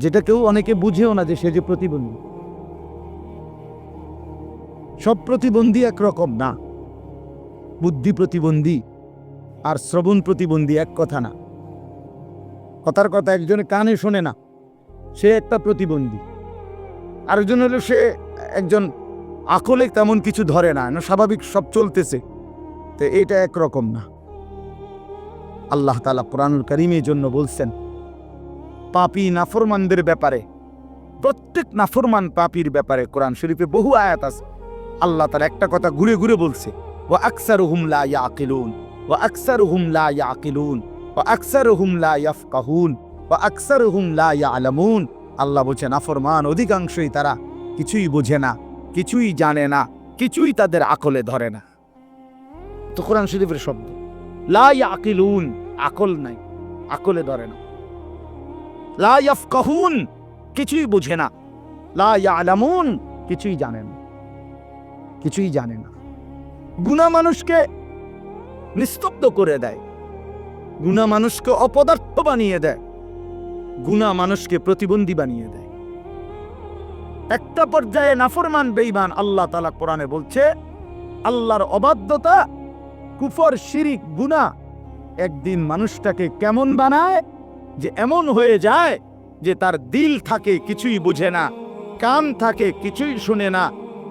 যেটা কেউ অনেকে বুঝেও না যে সে যে প্রতিবন্ধী। সব প্রতিবন্ধী একরকম না, বুদ্ধি প্রতিবন্ধী আর শ্রবণ প্রতিবন্ধী এক কথা না। কথার কথা, একজন কানে শোনে না, সে একটা প্রতিবন্ধী। আরেকজন হলো সে একজন আকলে তেমন কিছু ধরে না, স্বাভাবিক সব চলতেছে, তো এটা একরকম না। আল্লাহ তাআলা কোরআনুল কারীমের জন্য বলছেন, পাপী নাফরমানদের ব্যাপারে, প্রত্যেক নাফরমান পাপীর ব্যাপারে কোরআন শরীফে বহু আয়াত আছে। আল্লাহ তাআলা একটা কথা ঘুরে ঘুরে বলছে, ওয়া আকসারুহুম লা ইয়াকিলুন, ওয়া আকসারুহুম লা ইয়াকিলুন, ওয়া আকসারুহুম লা ইয়াফকাহুন, ওয়া আকসারুহুম লা ইয়ালামুন। আল্লাহ বলছেন নাফরমান অধিকাংশই তারা কিছুই বোঝে না, কিছুই জানে না, কিছুই তাদের আকলে ধরে না। তো কোরআন শরীফের শব্দ লা ইয়াকিলুন, আকল নাই, আকলে ধরে না। লা ইয়াফকাহুন, কিছুই বুঝে না। লা ইয়ালামুন, কিছুই জানে না, কিছুই জানে না। গুনাহ মানুষকে নিস্তব্ধ করে দেয়, গুনাহ মানুষকে অপদার্থ বানিয়ে দেয়, গুনাহ মানুষকে প্রতিবন্ধী বানিয়ে দেয়। একটা পর্যায়ে নাফরমান বেঈমান, আল্লাহ তাআলা কোরআনে বলছে, আল্লাহর অবাধ্যতা, কুফর, শিরিক, গুনাহ একদিন মানুষটাকে কেমন বানায় যে এমন হয়ে যায় যে তার দিল থাকে কিছুই বুঝে না, কান থাকে কিছুই শুনে না,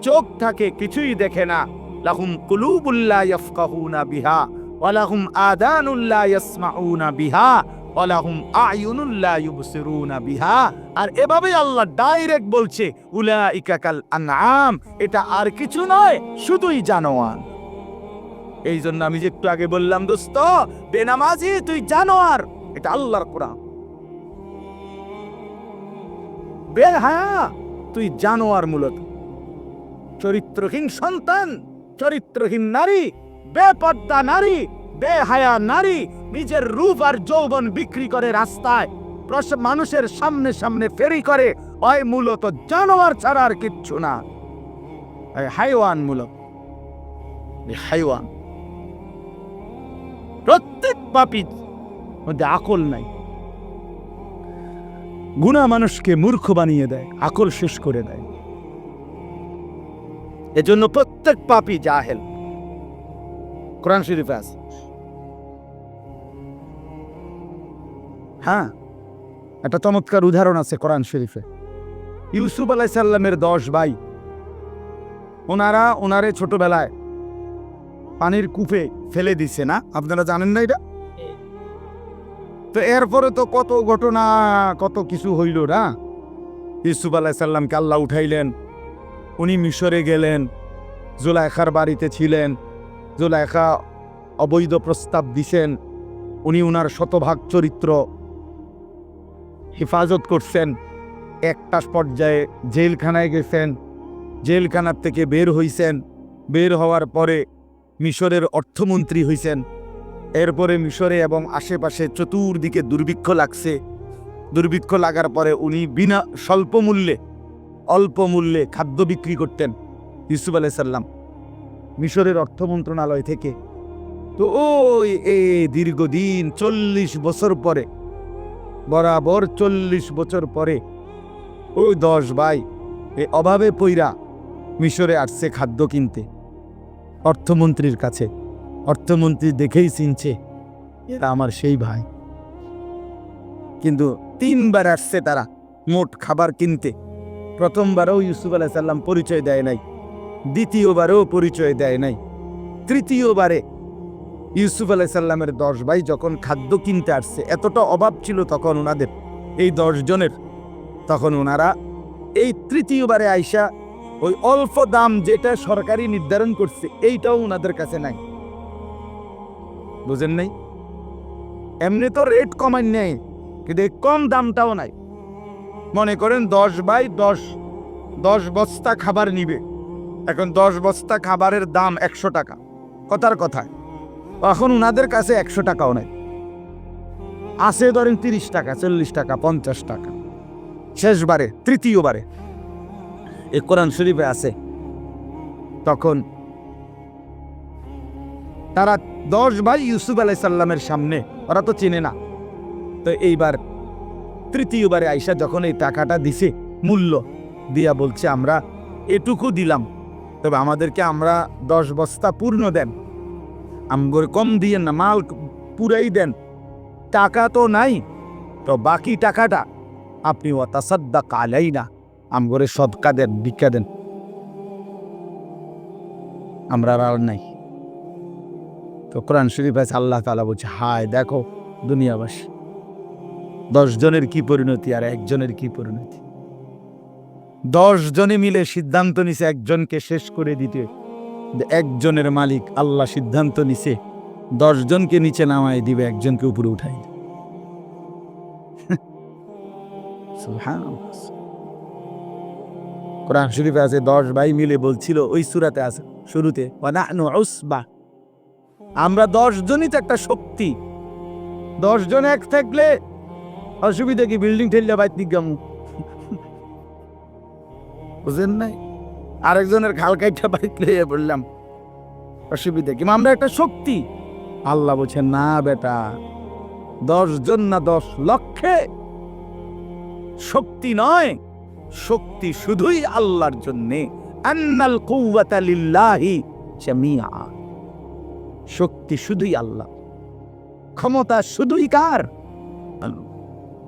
চোখ থাকে কিছুই দেখে না। লাহুম কুলুবুল লা ইয়াফকাহুনা বিহা ওয়া লাহুম আযানুল লা ইয়াসমাউনা বিহা ওয়া লাহুম আ'য়ুনুল লা ইউবসিরুনা বিহা। আর এভাবে আল্লাহ ডাইরেক্ট বলছে, উলাইকা কাল আনআম, এটা আর কিছু নয়, শুধুই জানোয়ার। এই জন্য আমি যে একটু আগে বললাম, দোস্ত বেনামাজি তুই জানোয়ার, এটা আল্লাহর কোরআন। বেহায়া তুই জানোয়ার, মূলত চরিত্রহীন সন্তান, চরিত্রহীন নারী, বেপর্দা নারী, বেহায়া নারী, নিজের রূপ আর যৌবন বিক্রি করে রাস্তায় মানুষের সামনে সামনে ফেরি করে, ওই মূলত জানোয়ার ছাড়া আর কিচ্ছু না, হাইওয়ান, মূলত হাইওয়ান। প্রত্যেক পাপীর মধ্যে আকল নাই। গুনাহ মানুষকে মূর্খ বানিয়ে দেয়, আকল শেষ করে দেয়। এজন্য প্রত্যেক পাপী জাহেল। কোরআন শরীফে আছে। হ্যাঁ, একটা চমৎকার উদাহরণ আছে কোরআন শরীফে। ইউসুফ আলাইহিস সালামের 10 ভাই, ওনারে ছোটবেলায় পানির কূপে ফেলে দিছে না? আপনারা জানেন না এটা? তো এরপরে তো কত ঘটনা, কত কিছু হইল না? ইউসুফ আলাইহিস সালামকে আল্লাহ উঠাইলেন, উনি মিশরে গেলেন, জুলাইখার বাড়িতে ছিলেন, জুলাইখা অবৈধ প্রস্তাব দিছেন, উনি উনার শতভাগ চরিত্র হেফাজত করছেন। একটা পর্যায়ে জেলখানায় গেছেন, জেলখানার থেকে বের হইছেন, বের হওয়ার পরে মিশরের অর্থমন্ত্রী হইছেন। এরপরে মিশরে এবং আশেপাশে চতুর্দিকে দুর্ভিক্ষ লাগছে। দুর্ভিক্ষ লাগার পরে উনি বিনা অল্প মূল্যে খাদ্য বিক্রি করতেন ইউসুফ আলাইহিস সালাম মিশরের অর্থ মন্ত্রণালয় থেকে। তো ওই দীর্ঘদিন 40 বছর পরে, বরাবর 40 বছর পরে ওই 10 ভাই এই অভাবে পইরা মিশরে আসছে খাদ্য কিনতে অর্থমন্ত্রীর কাছে। অর্থমন্ত্রী দেখেই চিনছে এরা আমার সেই ভাই। কিন্তু 3 বার আসছে তারা মোট খাবার কিনতে। প্রথমবারও ইউসুফ আলাইহিস সালাম পরিচয় দেয় নাই, দ্বিতীয়বারেও পরিচয় দেয় নাই, তৃতীয়বারে ইউসুফ আলাইহিস সালামের 10 ভাই যখন খাদ্য কিনতে আসছে, এতটা অভাব ছিল তখন ওনাদের এই 10 জনের, তখন ওনারা এই তৃতীয়বারে আইসা ওই অল্প দাম যেটা সরকারি নির্ধারণ করছে এইটাও ওনাদের কাছে নাই। বুঝেন নাই? এমনি তো রেট কমাই নেই, কিন্তু কম দামটাও নাই। মনে করেন 10 ভাই 10 বস্তা খাবার নিবে, এখন 10 বস্তা খাবারের দাম 100 টাকা, কথার কথায় এখন ওনাদের কাছে 100 টাকাও নাই, আছে ধরেন 30 টাকা, 40 টাকা, 50 টাকা। শেষবারে তৃতীয়বারে এ কোরআন শরীফে আছে, তখন তারা 10 ভাই ইউসুফ আলাইহিস সালামের সামনে, ওরা তো চিনে না, তো এইবার তৃতীয়বারে আইসা যখন এই টাকাটা দিছে মূল্য দিয়া বলছে আমরা এটুকু দিলাম, তবে আমাদেরকে আমরা 10 বস্তা পূর্ণ দেন, আমগরে কম দিয়েন না, মাল পুরাই দেন, টাকা তো নাই, তো বাকি টাকাটা আপনি ওয়াতাসাদ্দাক আলাইনা, আমগরে সদকা দেন, ভিক্ষা দেন, আমরা আর নাই। তো কোরআন শরীফ আছে আল্লাহ তাআলা বলছে, হায় দেখো দুনিয়াবাসী, 10 জনের কি পরিণতি আর একজনের কি পরিণতি। 10 জনে মিলে সিদ্ধান্ত নিছে একজনকে শেষ করে দিতে, একজনের মালিক আল্লাহ সিদ্ধান্ত নিছে 10 জনকে নিচে নামায় দিবে, একজনকে উপরে উঠাই দিবে। কোরআন শরীফে আছে 10 ভাই মিলে বলছিল, ওই সূরাতে আছে শুরুতে, ওয়ানাহনু উসবা, আমরা 10 জনই তো একটা শক্তি, 10 জন এক থাকলে অসুবিধা কি, বিল্ডিং ঠেললে বাইত নিগাম, বুঝেন নাই? আরেকজনের খাল কাইটা বাইত লইয়া বললাম, অসুবিধা কি, আমরা একটা শক্তি। আল্লাহ বলছেন না বেটা, 10 জন না 10 লক্ষে শক্তি নয়, শক্তি শুধুই আল্লাহর জন্যে। আন্নাল কুওয়াতা লিল্লাহি জামিআ, শক্তি শুধুই আল্লাহ, ক্ষমতা শুধুই কার?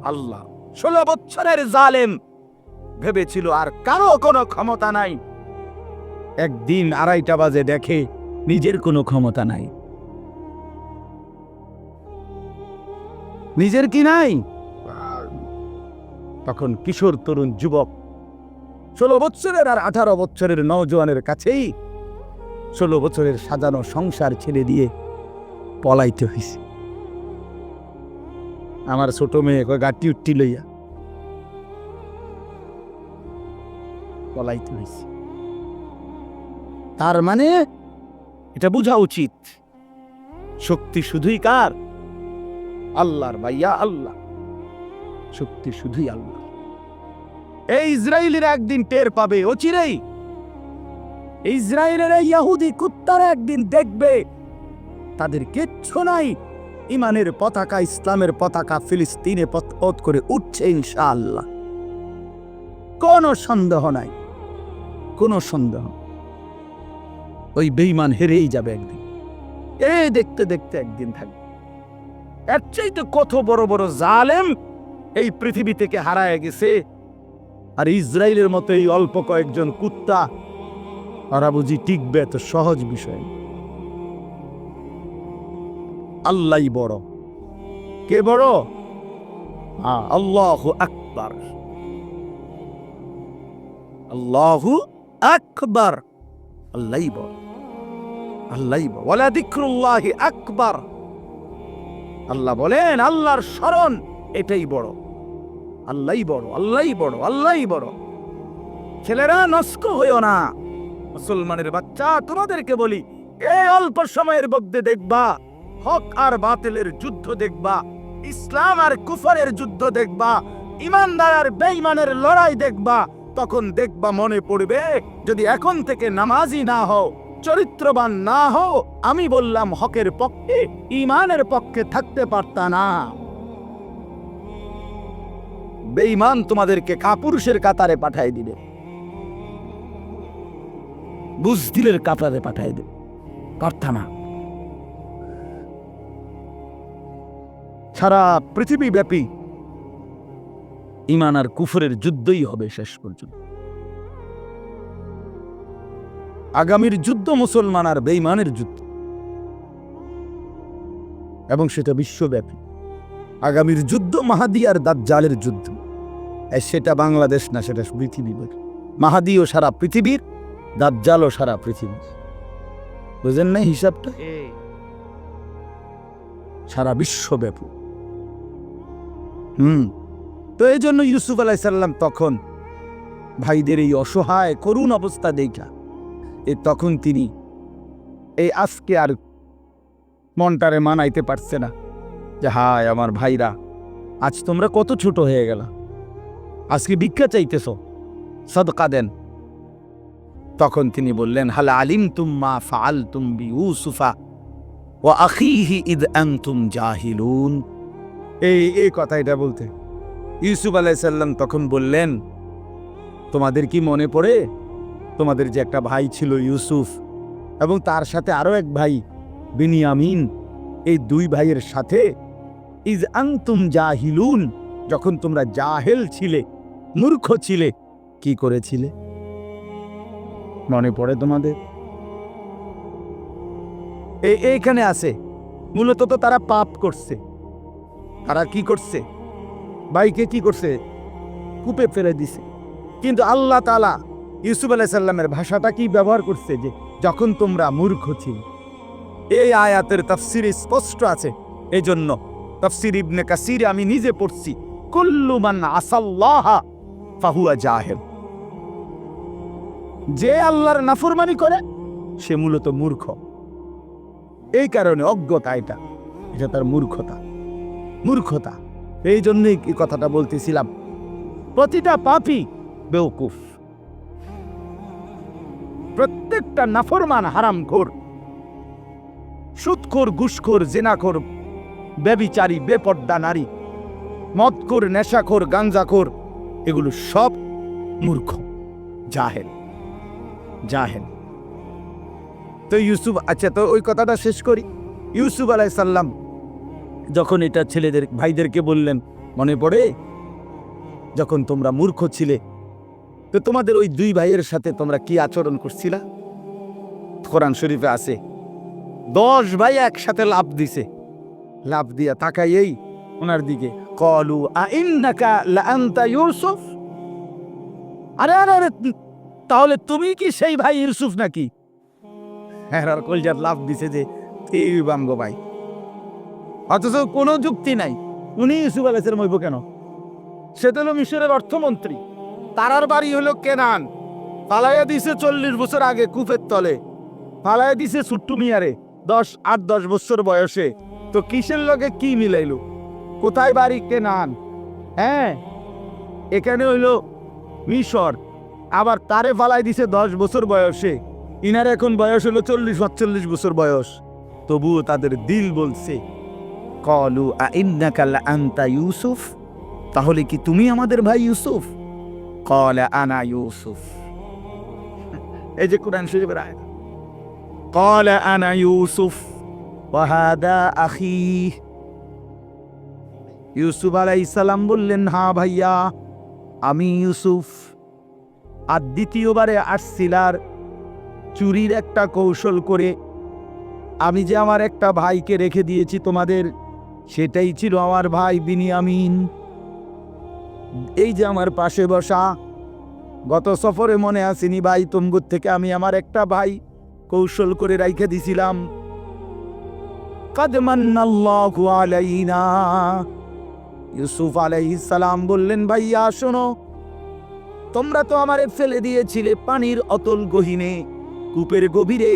আল্লাহ। 16 বছরের জালেম ভেবেছিল আর কারো কোনো ক্ষমতা নাই, একদিন 2:30 বাজে দেখে নিজের কোনো ক্ষমতা নাই। নিজের কি নাই? তখন কিশোর তরুণ যুবক 16 বছরের আর 18 বছরের নওজোয়ানের কাছেই 16 বছরের সাজানো সংসার ছেড়ে দিয়ে পলাইতে হয়েছে। আমার ছোট মেয়ে গাটি উঠটি লইয়া পলাইতে হয়েছে। তার মানে এটা বোঝা উচিত, শক্তি শুধুই কার? আল্লাহর। ভাইয়া আল্লাহ, শক্তি শুধুই আল্লাহ। এই ইসরায়েলের একদিন টের পাবে, অচিরেই ইসরায়েলের ইহুদি কুত্তারা একদিন দেখবে তাদের কিচ্ছু নাই, ইমানের পতাকা, ইসলামের পতাকা ফিলিস্তিনে পথ করে উঠছে ইনশাআল্লাহ, কোনো সন্দেহ নাই, কোনো সন্দেহ। ওই বেঈমান হেরেই যাবে একদিন, এই দেখতে দেখতে একদিন থাকবে। এর চাইতে কত বড় বড় জালেম এই পৃথিবী থেকে হারায় গেছে, আর ইসরায়েলের মতো এই অল্প কয়েকজন কুত্তা ওরা বুঝি টিকবে? এত সহজ বিষয়। আল্লাহই বড়। কে বড়? আল্লাহু আকবার, আল্লাহু আকবার। আল্লাহই বড়, আল্লাহই বড়। ওয়ালা যিকরুল্লাহি আকবার। আল্লাহ বলেন আল্লাহর স্মরণ এটাই বড়। আল্লাহই বড়, আল্লাহই বড়, আল্লাহই বড়। ছেলেরা নষ্ট হইও না, মুসলমানের বাচ্চা, তোমাদেরকে বলি, এই অল্প সময়ের মধ্যে দেখবা হক আর বাতিলের যুদ্ধ দেখবা, ইসলাম আর কুফরের যুদ্ধ দেখবা, ইমানদার আর বেঈমানের লড়াই দেখবা। তখন দেখবা মনে পড়বে, যদি এখন থেকে নামাজি না হও, চরিত্রবান না হও, আমি বললাম হকের পক্ষে, ইমানের পক্ষে থাকতে পারতা না। বেঈমান তোমাদেরকে কাপুরুষের কাতারে পাঠাই দিবে, বুজদিলের কাতারে পাঠাই দিবে, পারতা না। সারা পৃথিবী ব্যাপী ঈমান আর কুফরের যুদ্ধই হবে শেষ পর্যন্ত। আগামীর যুদ্ধ মুসলমান আর বেঈমানের যুদ্ধ, এবং সেটা বিশ্বব্যাপী। আগামীর যুদ্ধ মাহাদি আর দাজ্জালের যুদ্ধ। সেটা বাংলাদেশ না, সেটা পৃথিবী। মাহাদিও সারা পৃথিবীর, দাজ্জালও সারা পৃথিবী। বুঝেন না হিসাবটা? সারা বিশ্বব্যাপী। তো এই জন্য ইউসুফ আলাইহিস সালাম তখন ভাইদের এই অসহায় করুণ অবস্থা দেখা তখন তিনি এই আজকে আর মনটারে মানাইতে পারছে না যে হায় আমার ভাইরা, আজ তোমরা কত ছোট হয়ে গেল, আজকে ভিক্ষা চাইতেছ, সাদকা দেন। তখন তিনি বললেন, হাল আলিমতুম মা ফাআলতুম বিইউসুফা ওয়া আখিহি ইদ আনতুম জাহিলুন। এই কথা এটা বলতে ইউসুফ আলাইহিস সালাম তখন বললেন, তোমাদের কি মনে পড়ে তোমাদের যে একটা ভাই ছিল ইউসুফ, এবং তার সাথে আরো এক ভাই বিনিয়ামিন, এই দুই ভাইয়ের সাথে ইজ আনতুম জাহিলুন, যখন তোমরা জাহেল ছিলে, মূর্খ ছিলে, কি করেছিলে? মনে পড়ে তোমাদের? এইখানে আছে মূলত তো তারা পাপ করছে। তারা কি করছে? ভাইকে কি করছে? কূপে ফেলে দিছে। কিন্তু আল্লাহ তাআলা ইউসুফ আলাইহিস সালামের ভাষাটা কি ব্যবহার করছে? যে যখন তোমরা মূর্খ ছিলে। এই আয়াতের তাফসীরে স্পষ্ট আছে। এই জন্য তাফসীর ইবনে কাসির আমি নিজে পড়ছি, কুল্লু মান আসাল্লাহা ফাহুয়া জাহিল। যে আল্লাহর নাফরমানি করে সে মূলত মূর্খ। এই কারণে অজ্ঞতা, এটা তার মূর্খতা। এই জন্যই এই কথাটা বলতেছিলাম, প্রতিটা পাপী বেওকুফ, প্রত্যেকটা নাফরমান হারামখোর, সুদখোর, ঘুষখোর, জিনাখোর, ব্যভিচারী, বেপর্দা নারী, মদখোর, নেশাখোর, গাঞ্জাখোর, এগুলো সব মূর্খ, জাহেল। তো ইউসুফ, আচ্ছা তো ওই কথাটা শেষ করি। ইউসুফ আলাইহিস সালাম যখন এটা ছেলেদের ভাইদেরকে বললেন, মনে পড়ে যখন তোমরা মূর্খ ছিলে, তো তোমাদের ওই দুই ভাইয়ের সাথে তোমরা কি আচরণ করছিলা? কোরআন শরীফে আছে 10 ভাই একসাথে লাফ দিছে, লাফ দিয়া তাকাইয়েই ওনার দিকে, ক্বালু আইন্নাকা লাআনতা ইউসুফ। আরে তাহলে তুমি কি সেই ভাই ইউসুফ নাকি? হ্যাঁ, কলজার লাফ দিছে যে এই বাঙ্গ ভাই, অথচ কোনো যুক্তি নাই। উনি ইউসুফ আলাইহিস সালাম হইব কেন? সে তো হলো মিশরের অর্থমন্ত্রী, তারার বাড়ি হলো কেনান, পালাইয়া দিছে 40 বছর আগে কূপের তলে, পালাইয়া দিছে ছোট্ট মিয়ারে 8-10 বছর বয়সে। তো কিসের লগে কি মিলাইলো? কোথায় বাড়ি? কেনান। হ্যাঁ, এখানে হইল মিশর, আবার তারে পালাই দিছে 10 বছর বয়সে। ইনার এখন বয়স হলো 40-45 বছর বয়স। তবুও তাদের দিল বলছে, ক্বালু আইন্নাকা লাআনতা ইউসুফ, তাহলে কি তুমি আমাদের ভাই ইউসুফ? ক্বালা আনা ইউসুফ। এই যে কোরআন শরীফের আয়াত, ক্বালা আনা ইউসুফ, ওয়াহাদা আখি। ইউসুফ আলাইহিস সালাম বললেন, হ্যাঁ ভাইয়া, আমি ইউসুফ। আর দ্বিতীয়বারে আসছিলার চুরির একটা কৌশল করে আমি যে আমার একটা ভাইকে রেখে দিয়েছি তোমাদের, সেটাই ছিল আমার ভাই বিনিয়ামিন। এই যে আমার পাশে বসা, গত সফরে মনে আসেনি ভাই, তুমগুর থেকে আমি আমার একটা ভাই কৌশল করে রাইখে দিছিলাম। কাদ মান্নাল্লাহু আলাইনা। ইউসুফ আলাইহিস সালাম বললেন, ভাইয়া শোনো, তোমরা তো আমারে ফেলে দিয়েছিলে পানির অতল গহীনে, কূপের গভীরে,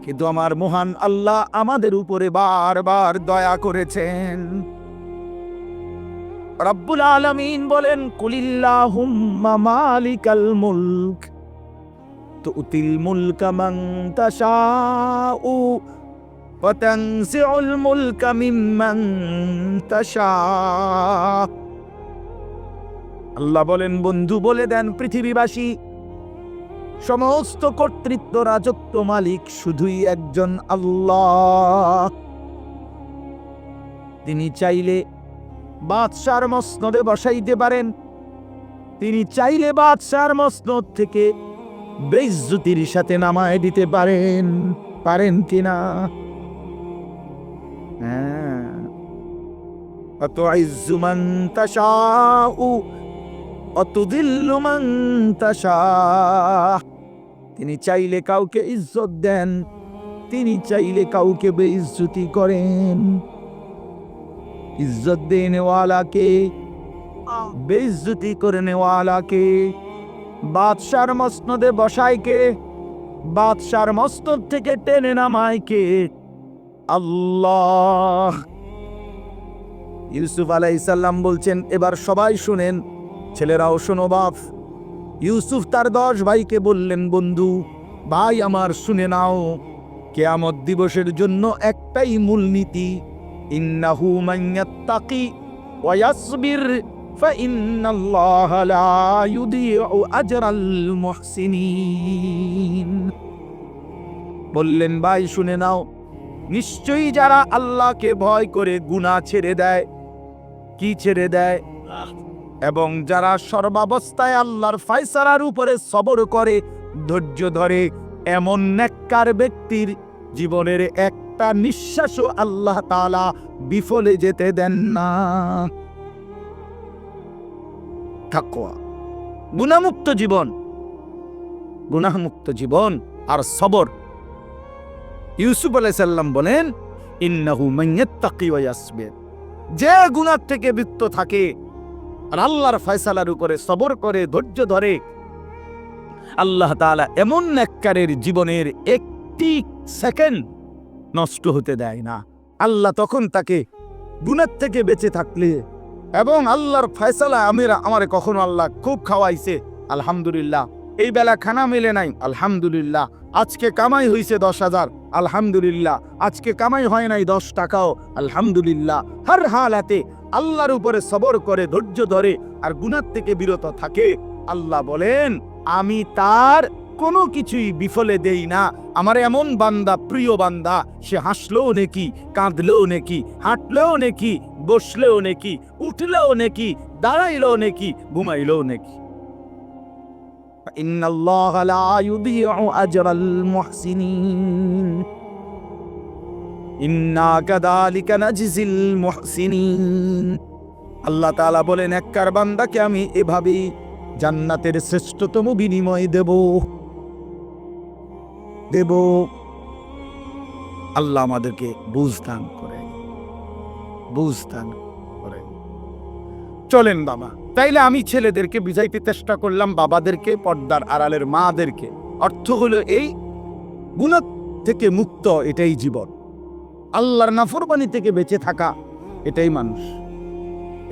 কিন্তু আমার মহান আল্লাহ আমাদের উপরে বারবার দয়া করেছেন। রব্বুল আলামিন বলেন, কুলিল্লাহুম্মা মালিকাল মুলক তুতিল মুলকা মান তাশাউ ওয়া তানজিউল মুলকা মিম্মান তাশা। আল্লাহ বলেন, বন্ধু বলে দেন পৃথিবীবাসী, সমস্ত কর্তৃত্ব রাজত্ব মালিক শুধুই একজন আল্লাহ। তিনি চাইলে বাদশার মসনদে বসাইতে পারেন, তিনি চাইলে বাদশার মসনদ থেকে বেইজ্জতির সাথে নামায় দিতে পারেন। পারেন কিনা? হ্যাঁ। আতুইজ্জু মান তাশাউ ওয়া তুযিল্লু মান তাশা। তিনি চাইলে কাউকে ইজ্জত দেন, তিনি চাইলে কাউকে বেইজ্জতি করেন। ইজ্জত দেনে ওয়ালাকে, বেইজ্জতি করনে ওয়ালাকে। বাদশার মসনদে বসায় কে? বাদশার মসনদ থেকে টেনে নামায় কে? আল্লাহ। ইউসুফ আলাইহিস সালাম বলছেন, এবার সবাই শুনেন, ছেলেরাও শোনো বাপ। ইউসুফ তার 10 ভাইকে বললেন, বন্ধু ভাই আমার শুনে নাও, কিয়ামত দিবসের জন্য একটাই মূলনীতি, ইন্নাহু মান ইয়াত্তাকি ওয়া ইয়াসবির ফাইন্নাল্লাহা লা ইউদিউ আজরাল মুহসিনিন। বললেন, ভাই শুনে নাও, নিশ্চয়ই যারা আল্লাহকে ভয় করে গুনাহ ছেড়ে দেয়, কি ছেড়ে দেয়, এবং যারা সর্বাবস্থায় আল্লাহর ফয়সালার উপরে সবর করে, ধৈর্য ধরে, এমন নেককার ব্যক্তির জীবনের একটা নিঃশ্বাসও আল্লাহ তাআলা বিফলে যেতে দেন না। তাকওয়া, গুনাহমুক্ত জীবন, গুনাহমুক্ত জীবন আর সবর। ইউসুফ আলাইহিস সালাম বলেন, ইন্নাহু মান ইয়াত্তাকি ওয়া ইয়াসবির। যে গুনাহ থেকে বিরত থাকে আর আল্লাহর ফয়সালার উপরে সবর করে, ধৈর্য ধরে, আল্লাহ তাআলা এমন নেককারের জীবনের একটি সেকেন্ড নষ্ট হতে দেয় না। আল্লাহ তখন তাকে গুনাহ থেকে বেঁচে থাকলে, এবং আল্লাহর ফয়সালা আমারে কখনো আল্লাহ খুব খাওয়াইছে, আলহামদুলিল্লাহ। এই বেলা খানা মিলে নাই, আলহামদুলিল্লাহ। আজকে কামাই হইছে 10,000, আলহামদুলিল্লাহ। আজকে কামাই হয় নাই 10 টাকাও, আলহামদুলিল্লাহ। হর হালাতে আল্লাহর উপরে সবর করে, ধৈর্য ধরে আর গুনাহ থেকে বিরত থাকে, আল্লাহ বলেন আমি তার কোনো কিছুই বিফলে দেই না। আমার এমন বান্দা, প্রিয় বান্দা, সে হাসলেও নেকি, কাঁদলেও নেকি, হাঁটলেও নেকি, বসলেও নেকি, উঠলেও নেকি, দাঁড়াইলেও নেকি, ঘুমাইলেও নেকি। ইন্নাল্লাহা লা ইউদিউ আজরাল মুহসিনিন ইন্না কাযালিকা নাজজিল মুহসিনিন। আল্লাহ তাআলা বলেন, নেককার বান্দাকে আমি এভাবেই জান্নাতের শ্রেষ্ঠতম বিনিময় দেব। আল্লাহ আমাদেরকে বুঝ দান করে, বুঝ দান করে। চলেন বাবা, তাইলে আমি ছেলেদেরকে বুঝাইতে চেষ্টা করলাম, বাবাদেরকে, পর্দার আড়ালের মাদেরকে। অর্থ হলো এই, গুনাহ থেকে মুক্ত, এটাই জীবন। আল্লাহর নাফরমানি থেকে বেঁচে থাকা, এটাই মানুষ।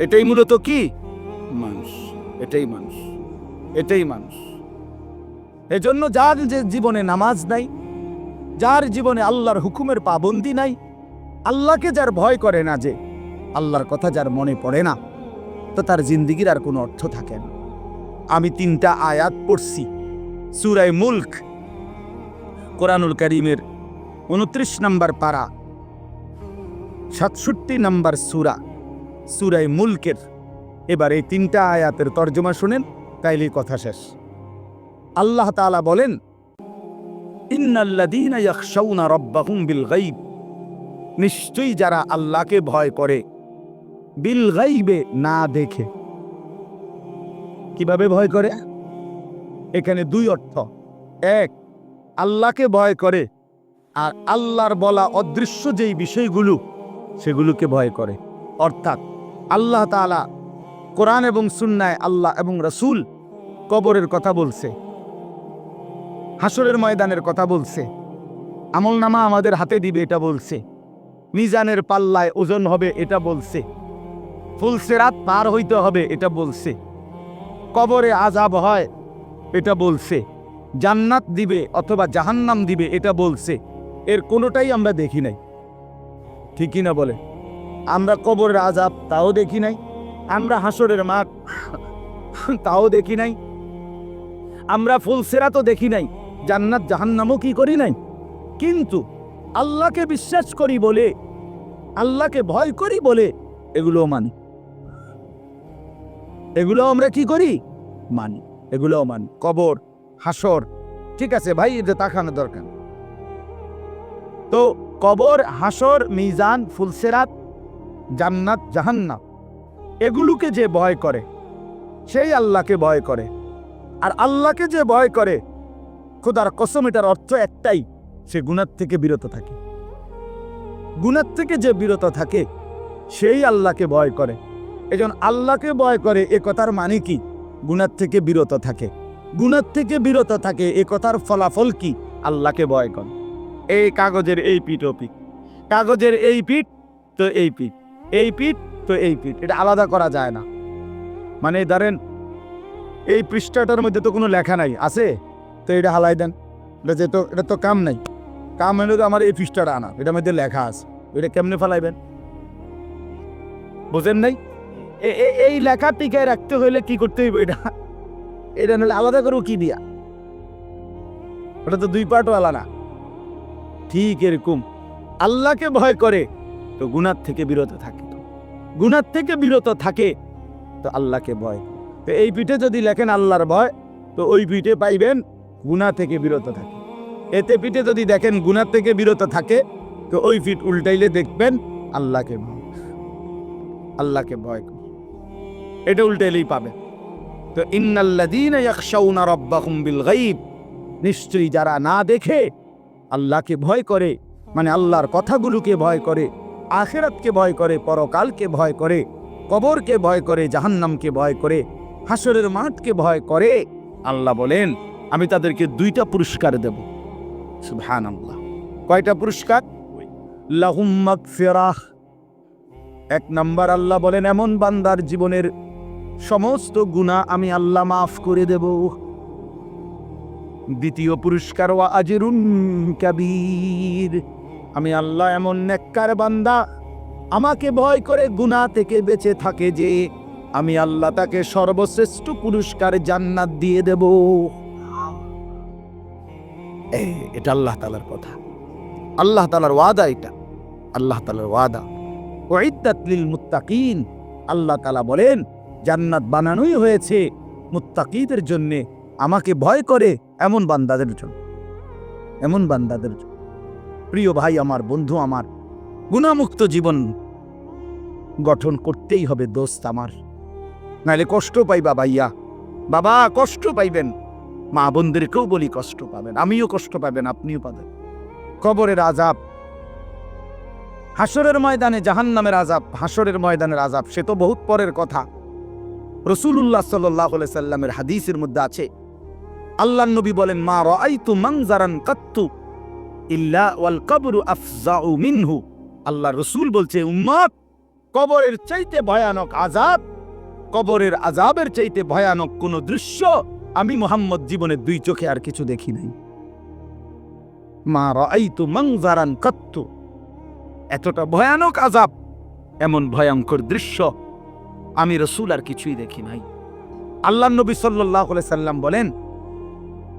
এটাই মূলত কি মানুষ, এটাই মানুষ, এটাই মানুষ। এজন্য যার যে জীবনে নামাজ নাই, যার জীবনে আল্লাহর হুকুমের পাবন্দি নাই, আল্লাহকে যার ভয় করে না, যে আল্লাহর কথা যার মনে পড়ে না, তো তার জিন্দিগির আর কোনো অর্থ থাকে না। আমি 3টা আয়াত পড়ছি সূরা মুলক, কোরআনুল কারীমের 29 নম্বর পারা, 67 নম্বর সূরা, সূরায়ে মুলকের এবার এই 3টা আয়াতের তর্জমা শুনেন, তাইলেই কথা শেষ। আল্লাহ তাআলা বলেন, ইন্নাল্লাযীনা ইয়াখশাউনা রাব্বাহুম বিল গায়ব, নিশ্চয়ই যারা আল্লাহকে ভয় করে, বিল গায়বে, না দেখে। কিভাবে ভয় করে? এখানে 2 অর্থ। এক, আল্লাহকে ভয় করে, আর আল্লাহর বলা অদৃশ্য যেই বিষয়গুলো সেগুলোকে ভয় করে। অর্থাৎ আল্লাহ তাআলা কোরআন এবং সুন্নায় আল্লাহ এবং রাসূল কবরের কথা বলছে, হাসরের ময়দানের কথা বলছে, আমলনামা আমাদের হাতে দিবে এটা বলছে, মিজানের পাল্লায় ওজন হবে এটা বলছে, ফুলসিরাত পার হইতে হবে এটা বলছে, কবরে আযাব হয় এটা বলছে, জান্নাত দিবে অথবা জাহান্নাম দিবে এটা বলছে। এর কোনোটাই আমরা দেখি নাই, ঠিকই না বলে? আমরা কবরের আযাব তাও দেখি নাই, আমরা হাসরের মাঠ তাও দেখি নাই, আমরা ফুলসিরাতও দেখি নাই, জান্নাত জাহান্নামও কি করি নাই। কিন্তু আল্লাহকে বিশ্বাস করি বলে, আল্লাহকে ভয় করি বলে এগুলোও মানি, এগুলো আমরা কি করি? মানি, এগুলোও মানি। কবর, হাসর, ঠিক আছে ভাই, এটা তাকানোর দরকার। তো কবর, হাসর, মিজান, ফুলসিরাত, জান্নাত, জাহান্নাম, এগুলোকে যে ভয় করে সেই আল্লাহকে ভয় করে। আর আল্লাহকে যে ভয় করে, খোদার কসম, এটার অর্থ একটাই, সে গুনাহ থেকে বিরত থাকে। গুনাহ থেকে যে বিরত থাকে সেই আল্লাহকে ভয় করে। এজন্য আল্লাহকে ভয় করে এ কথার মানে কি? গুনাহ থেকে বিরত থাকে। গুনাহ থেকে বিরত থাকে এ কথার ফলাফল কি? আল্লাহকে ভয় করে। এই কাগজের এই পিঠ ও পিঠ, কাগজের এই পিঠ তো এই পিঠ, এই পিঠ তো এই পিঠ, এটা আলাদা করা যায় না। মানে ধরেন এই পৃষ্ঠাটার মধ্যে তো কোনো লেখা নাই, আছে তো এটা হালাই দেন, এটা তো কাম নাই। কাম হলে তো আমার এই পৃষ্ঠাটা আনা, এটার মধ্যে লেখা আছে, এটা কেমনে ফালাইবেন? বুঝেন নাই? এই লেখা টিকায় রাখতে হইলে কি করতে হইব? এটা নাহলে আলাদা করবো কি দিয়া? ওটা তো 2 পার্টও আলাদা। ঠিক এরকম আল্লাহকে ভয় করে তো গুনাহ থেকে বিরত থাকে, গুনাহ থেকে বিরত থাকে তো আল্লাহকে ভয়। তো এই পিঠে যদি লেখেন আল্লাহর ভয়, তো ওই পিঠে পাইবেন গুনাহ থেকে বিরত থাকে। এতে পিঠে যদি দেখেন গুনাহ থেকে বিরত থাকে, তো ওই পিঠ উল্টাইলে দেখবেন আল্লাহকে ভয়, আল্লাহকে ভয়, এটা উল্টাইলেই পাবেন। তো ইন্নাল্লাযীনা ইয়াখশাউনা রাব্বাহুম বিল গায়ব, নিশ্চয়ই যারা না দেখে আল্লাহকে ভয় করে, মানে আল্লাহর কথাগুলোকে ভয় করে, আখিরাতকে ভয় করে, পরকালকে ভয় করে, কবরকে ভয় করে, জাহান্নামকে ভয় করে, হাসরের মাঠকে ভয় করে, আল্লাহ বলেন আমি তাদেরকে 2টা পুরস্কার দেব। সুবহানাল্লাহ। কয়টা পুরস্কার? লাহুম মাগফিরাহ। 1 নাম্বার আল্লাহ বলেন এমন বান্দার জীবনের সমস্ত গুনাহ আমি আল্লাহ মাফ করে দেব। দ্বিতীয় পুরস্কার, ওয়া আজরুন কাবীর, আমি আল্লাহ এমন নেককার বান্দা আমাকে ভয় করে গুনাহ থেকে বেঁচে থাকে যে আমি আল্লাহ তাকে সর্বশ্রেষ্ঠ পুরস্কার জান্নাত দিয়ে দেব। এটা আল্লাহ তাআলার কথা, আল্লাহ তাআলার ওয়াদা, এটা আল্লাহ তাআলার ওয়াদা। উইদ্দাত লিল মুত্তাকিন, আল্লাহ তাআলা বলেন জান্নাত বানানোই হয়েছে মুত্তাকিদের জন্য, আমাকে ভয় করে এমন বান্দাদের জন্য, এমন বান্দাদের জন্য। প্রিয় ভাই আমার, বন্ধু আমার, গুনাহমুক্ত জীবন গঠন করতেই হবে দোস্ত আমার, নাহলে কষ্ট পাইবা ভাইয়া, বাবা কষ্ট পাইবেন, মা বোনদেরকেও বলি কষ্ট পাবেন, আমিও কষ্ট পাবেন, আপনিও পাবেন। কবরের আযাব, হাসরের ময়দানে জাহান্নামের আযাব, হাসরের ময়দানের আযাব সে তো বহুত পরের কথা। রাসূলুল্লাহ সাল্লাল্লাহু আলাইহি সাল্লামের হাদিসের মধ্যে আছে, আল্লাহর নবী বলেন মা রাআইতু মানজারান কাত্তু ইল্লা ওয়াল কবরু আফজাউ মিনহু। আল্লাহ রাসূল বলছে উম্মত, কবরের চাইতে ভয়ানক আযাব, কবরের আযাবের চাইতে ভয়ানক কোন দৃশ্য আমি মুহাম্মদ জীবনে 2 চোখে আর কিছু দেখি নাই। মা রাআইতু মানজারান কাত্তু, এতটা ভয়ানক আযাব, এমন ভয়ঙ্কর দৃশ্য আমি রাসূল আর কিছুই দেখি নাই। আল্লাহর নবী সাল্লাল্লাহু আলাইহি সাল্লাম বলেন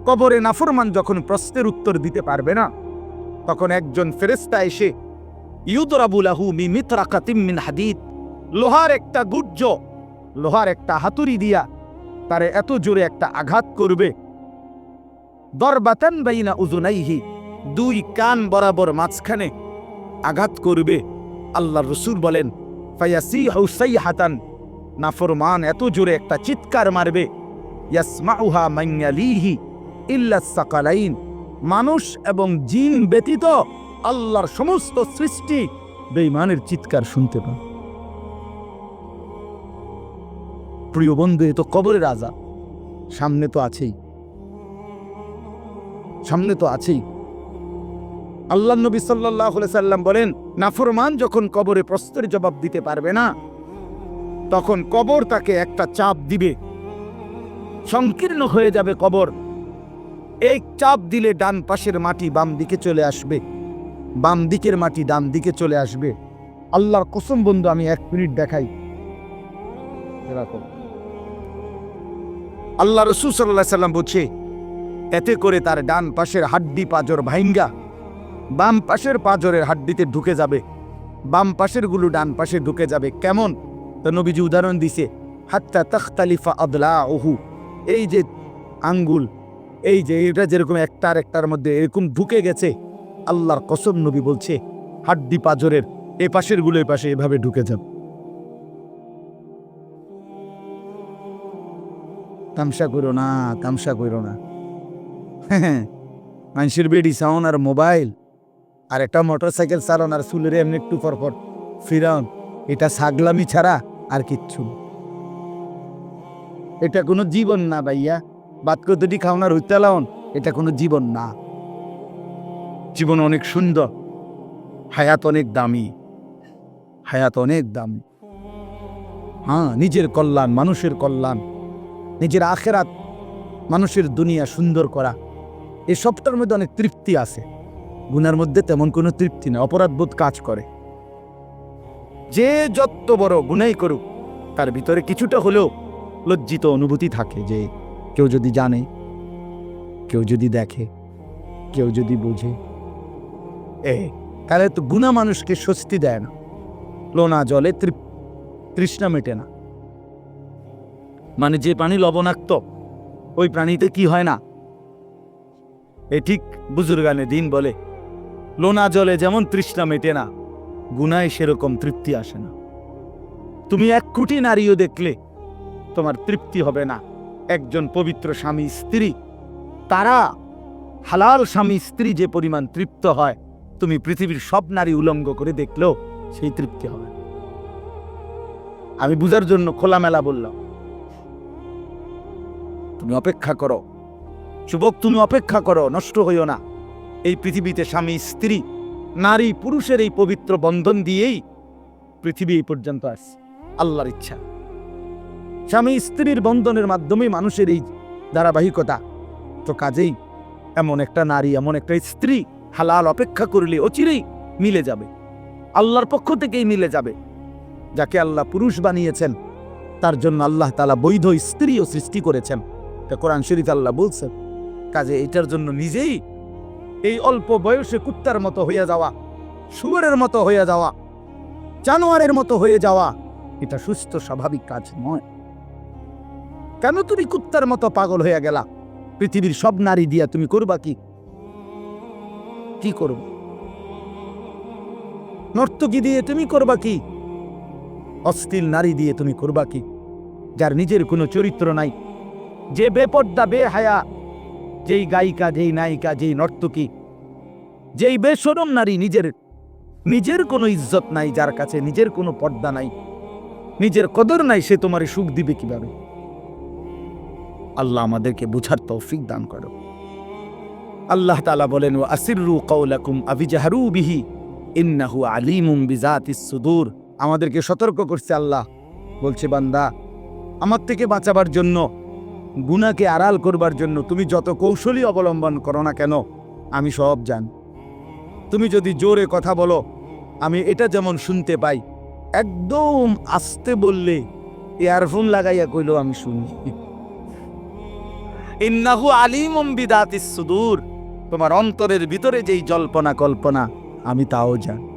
কবরে নাফরমান যখন প্রশ্নের উত্তর দিতে পারবে না, তখন একজন ফেরেশতা এসে ইউদরাবু লাহু মিমিতরাকাতিম মিন হাদিদ, লোহার একটা গুজ্জ, লোহার একটা হাতুড়ি দিয়া তারে এত জোরে একটা আঘাত করবে, দরবাতান বাইনা উযুনাইহি, দুই কান বরাবর মাঝখানে আঘাত করবে। আল্লাহর রাসূল বলেন ফায়াসিহু সাইহাতান, নাফরমান এত জোরে একটা চিৎকার মারবে, ইয়াসমাউহা মান ইয়ালিহি ইল্লা সাকালাইন, মানুষ এবং জিন ব্যতীত আল্লাহর সমস্ত সৃষ্টি বেঈমানের চিৎকার শুনতে পায়। প্রিয় বন্ধু, এ তো কবরের আযাব, সামনে তো আছেই, সামনে তো আছেই। আল্লাহ নবী সাল্লাল্লাহু আলাইহি সাল্লাম বলেন, নাফরমান যখন কবরে প্রশ্নের জবাব দিতে পারবে না, তখন কবর তাকে একটা চাপ দিবে, সংকীর্ণ হয়ে যাবে কবর। এই চাপ দিলে ডান পাশের মাটি বাম দিকে চলে আসবে, বাম দিকের মাটি ডান দিকে চলে আসবে। আল্লাহর কসম বন্ধু, আমি 1 মিনিট দেখাই। এরকম আল্লাহ রাসূল সাল্লাল্লাহু আলাইহি সাল্লাম বলছে, এতে করে তার ডান পাশের হাড্ডি পাঁজর ভাইঙ্গা বাম পাশের পাঁজরের হাড্ডিতে ঢুকে যাবে, বাম পাশের গুলো ডান পাশে ঢুকে যাবে। কেমন? তো নবীজি উদাহরণ দিছে, হাত্তা তাখতালিফা আদলাউহু, এই যে আঙ্গুল, এই যে এটা যেরকম একটার একটার মধ্যে এরকম ঢুকে গেছে, আল্লাহর কসম নবী বলছে হাড্ডি পাঁজরের এ পাশের গুলো এ পাশে এভাবে ঢুকে যাবে। তামসা করো না, তামসা করো না। মানুষের বেডি সাউন আর মোবাইল আর একটা মোটরসাইকেল চালান আর চুলের এমনি একটু পরপর ফিরাউন, এটা ছাগলামি ছাড়া আর কিচ্ছু। এটা কোনো জীবন না ভাইয়া, বাদ কতটি খাওনার হইতে লাউন, এটা কোনো জীবন না। জীবন অনেক সুন্দর, হায়াত অনেক দামি, হায়াত অনেক দামি। হ্যাঁ, নিজের কল্যাণ, মানুষের কল্যাণ, নিজের আখেরাত, মানুষের দুনিয়া সুন্দর করা, এই সবটার মধ্যে অনেক তৃপ্তি আছে। গুনার মধ্যে তেমন কোনো তৃপ্তি নেই, অপরাধবোধ কাজ করে। যে যত বড় গুনাই করুক, তার ভিতরে কিছুটা হলেও লজ্জিত অনুভূতি থাকে, যে কেউ যদি জানে, কেউ যদি দেখে, কেউ যদি বুঝে, তাহলে তো গুনাহ মানুষকে স্বস্তি দেয় না, লোনা জলে তৃষ্ণা মেটে না। মানে যে পানি লবণাক্ত, ওই প্রাণীতে কি হয় না, এ ঠিক বুজুর্গানে দিন বলে, লোনা জলে যেমন তৃষ্ণা মেটে না, গুনায় সেরকম তৃপ্তি আসে না। তুমি 1 কোটি নারীও দেখলে তোমার তৃপ্তি হবে না। একজন পবিত্র স্বামী স্ত্রী, তারা হালাল স্বামী স্ত্রী যে পরিমাণ তৃপ্ত হয়, তুমি পৃথিবীর সব নারী উলঙ্গ করে দেখলেও সেই তৃপ্তি হবে। আমি বুঝার জন্য খোলামেলা বললাম। তুমি অপেক্ষা করো যুবক, তুমি অপেক্ষা করো, নষ্ট হইও না। এই পৃথিবীতে স্বামী স্ত্রী, নারী পুরুষের এই পবিত্র বন্ধন দিয়েই পৃথিবী এই পর্যন্ত আসছে, আল্লাহর ইচ্ছা। স্বামী স্ত্রীর বন্ধনের মাধ্যমে মানুষের এই ধারাবাহিকতা। তো কাজেই এমন একটা নারী, এমন একটা স্ত্রী হালাল অপেক্ষা করলে অচিরেই মিলে যাবে, আল্লাহর পক্ষ থেকেই মিলে যাবে। যাকে আল্লাহ পুরুষ বানিয়েছেন, তার জন্য আল্লাহ তাআলা বৈধ স্ত্রীও সৃষ্টি করেছেন, তা কোরআন শরীফ আল্লাহ বলছেন। কাজে এটার জন্য নিজেই এই অল্প বয়সে কুত্তার মতো হয়ে যাওয়া, শুয়োরের মতো হয়ে যাওয়া, জানোয়ারের মতো হয়ে যাওয়া, এটা সুস্থ স্বাভাবিক কাজ নয়। কেন তুমি কুত্তার মতো পাগল হয়ে গেলা? পৃথিবীর সব নারী দিয়া তুমি করবা কি? কি করব? নর্তকী দিয়ে তুমি করবা কি? অশ্লীল নারী দিয়ে তুমি করবা কি? যার নিজের কোনো চরিত্র নাই, যে বেপর্দা বেহায়া, যেই গায়িকা, যেই নায়িকা, যেই নর্তকী, যেই বেশরম নারী, নিজের কোনো ইজ্জত নাই, যার কাছে নিজের কোনো পর্দা নাই, নিজের কদর নাই, সে তোমারে সুখ দিবে কিভাবে? আল্লাহ আমাদেরকে বুঝার তৌফিক দান করো। আল্লাহ তাআলা বলেন, ওয়া আসিররু কাওলাকুম আবিজাহরু বিহি ইন্নাহু আলিমুম বিজাতিস সুদূর। আমাদেরকে সতর্ক করছে আল্লাহ, বলছে বান্দা, আমার থেকে বাঁচাবার জন্য, গুনাহকে আড়াল করবার জন্য তুমি যত কৌশলী অবলম্বন করো না কেন, আমি সব জানি। তুমি যদি জোরে কথা বলো, আমি এটা যেমন শুনতে পাই, একদম আস্তে বললে, ইয়ারফোন লাগাইয়া কইলো আমি শুনি। ইন্নাহু আলিমুম বিদাতিস সুদূর, তোমার অন্তরের ভিতরে যেই জল্পনা কল্পনা, আমি তাও জানি।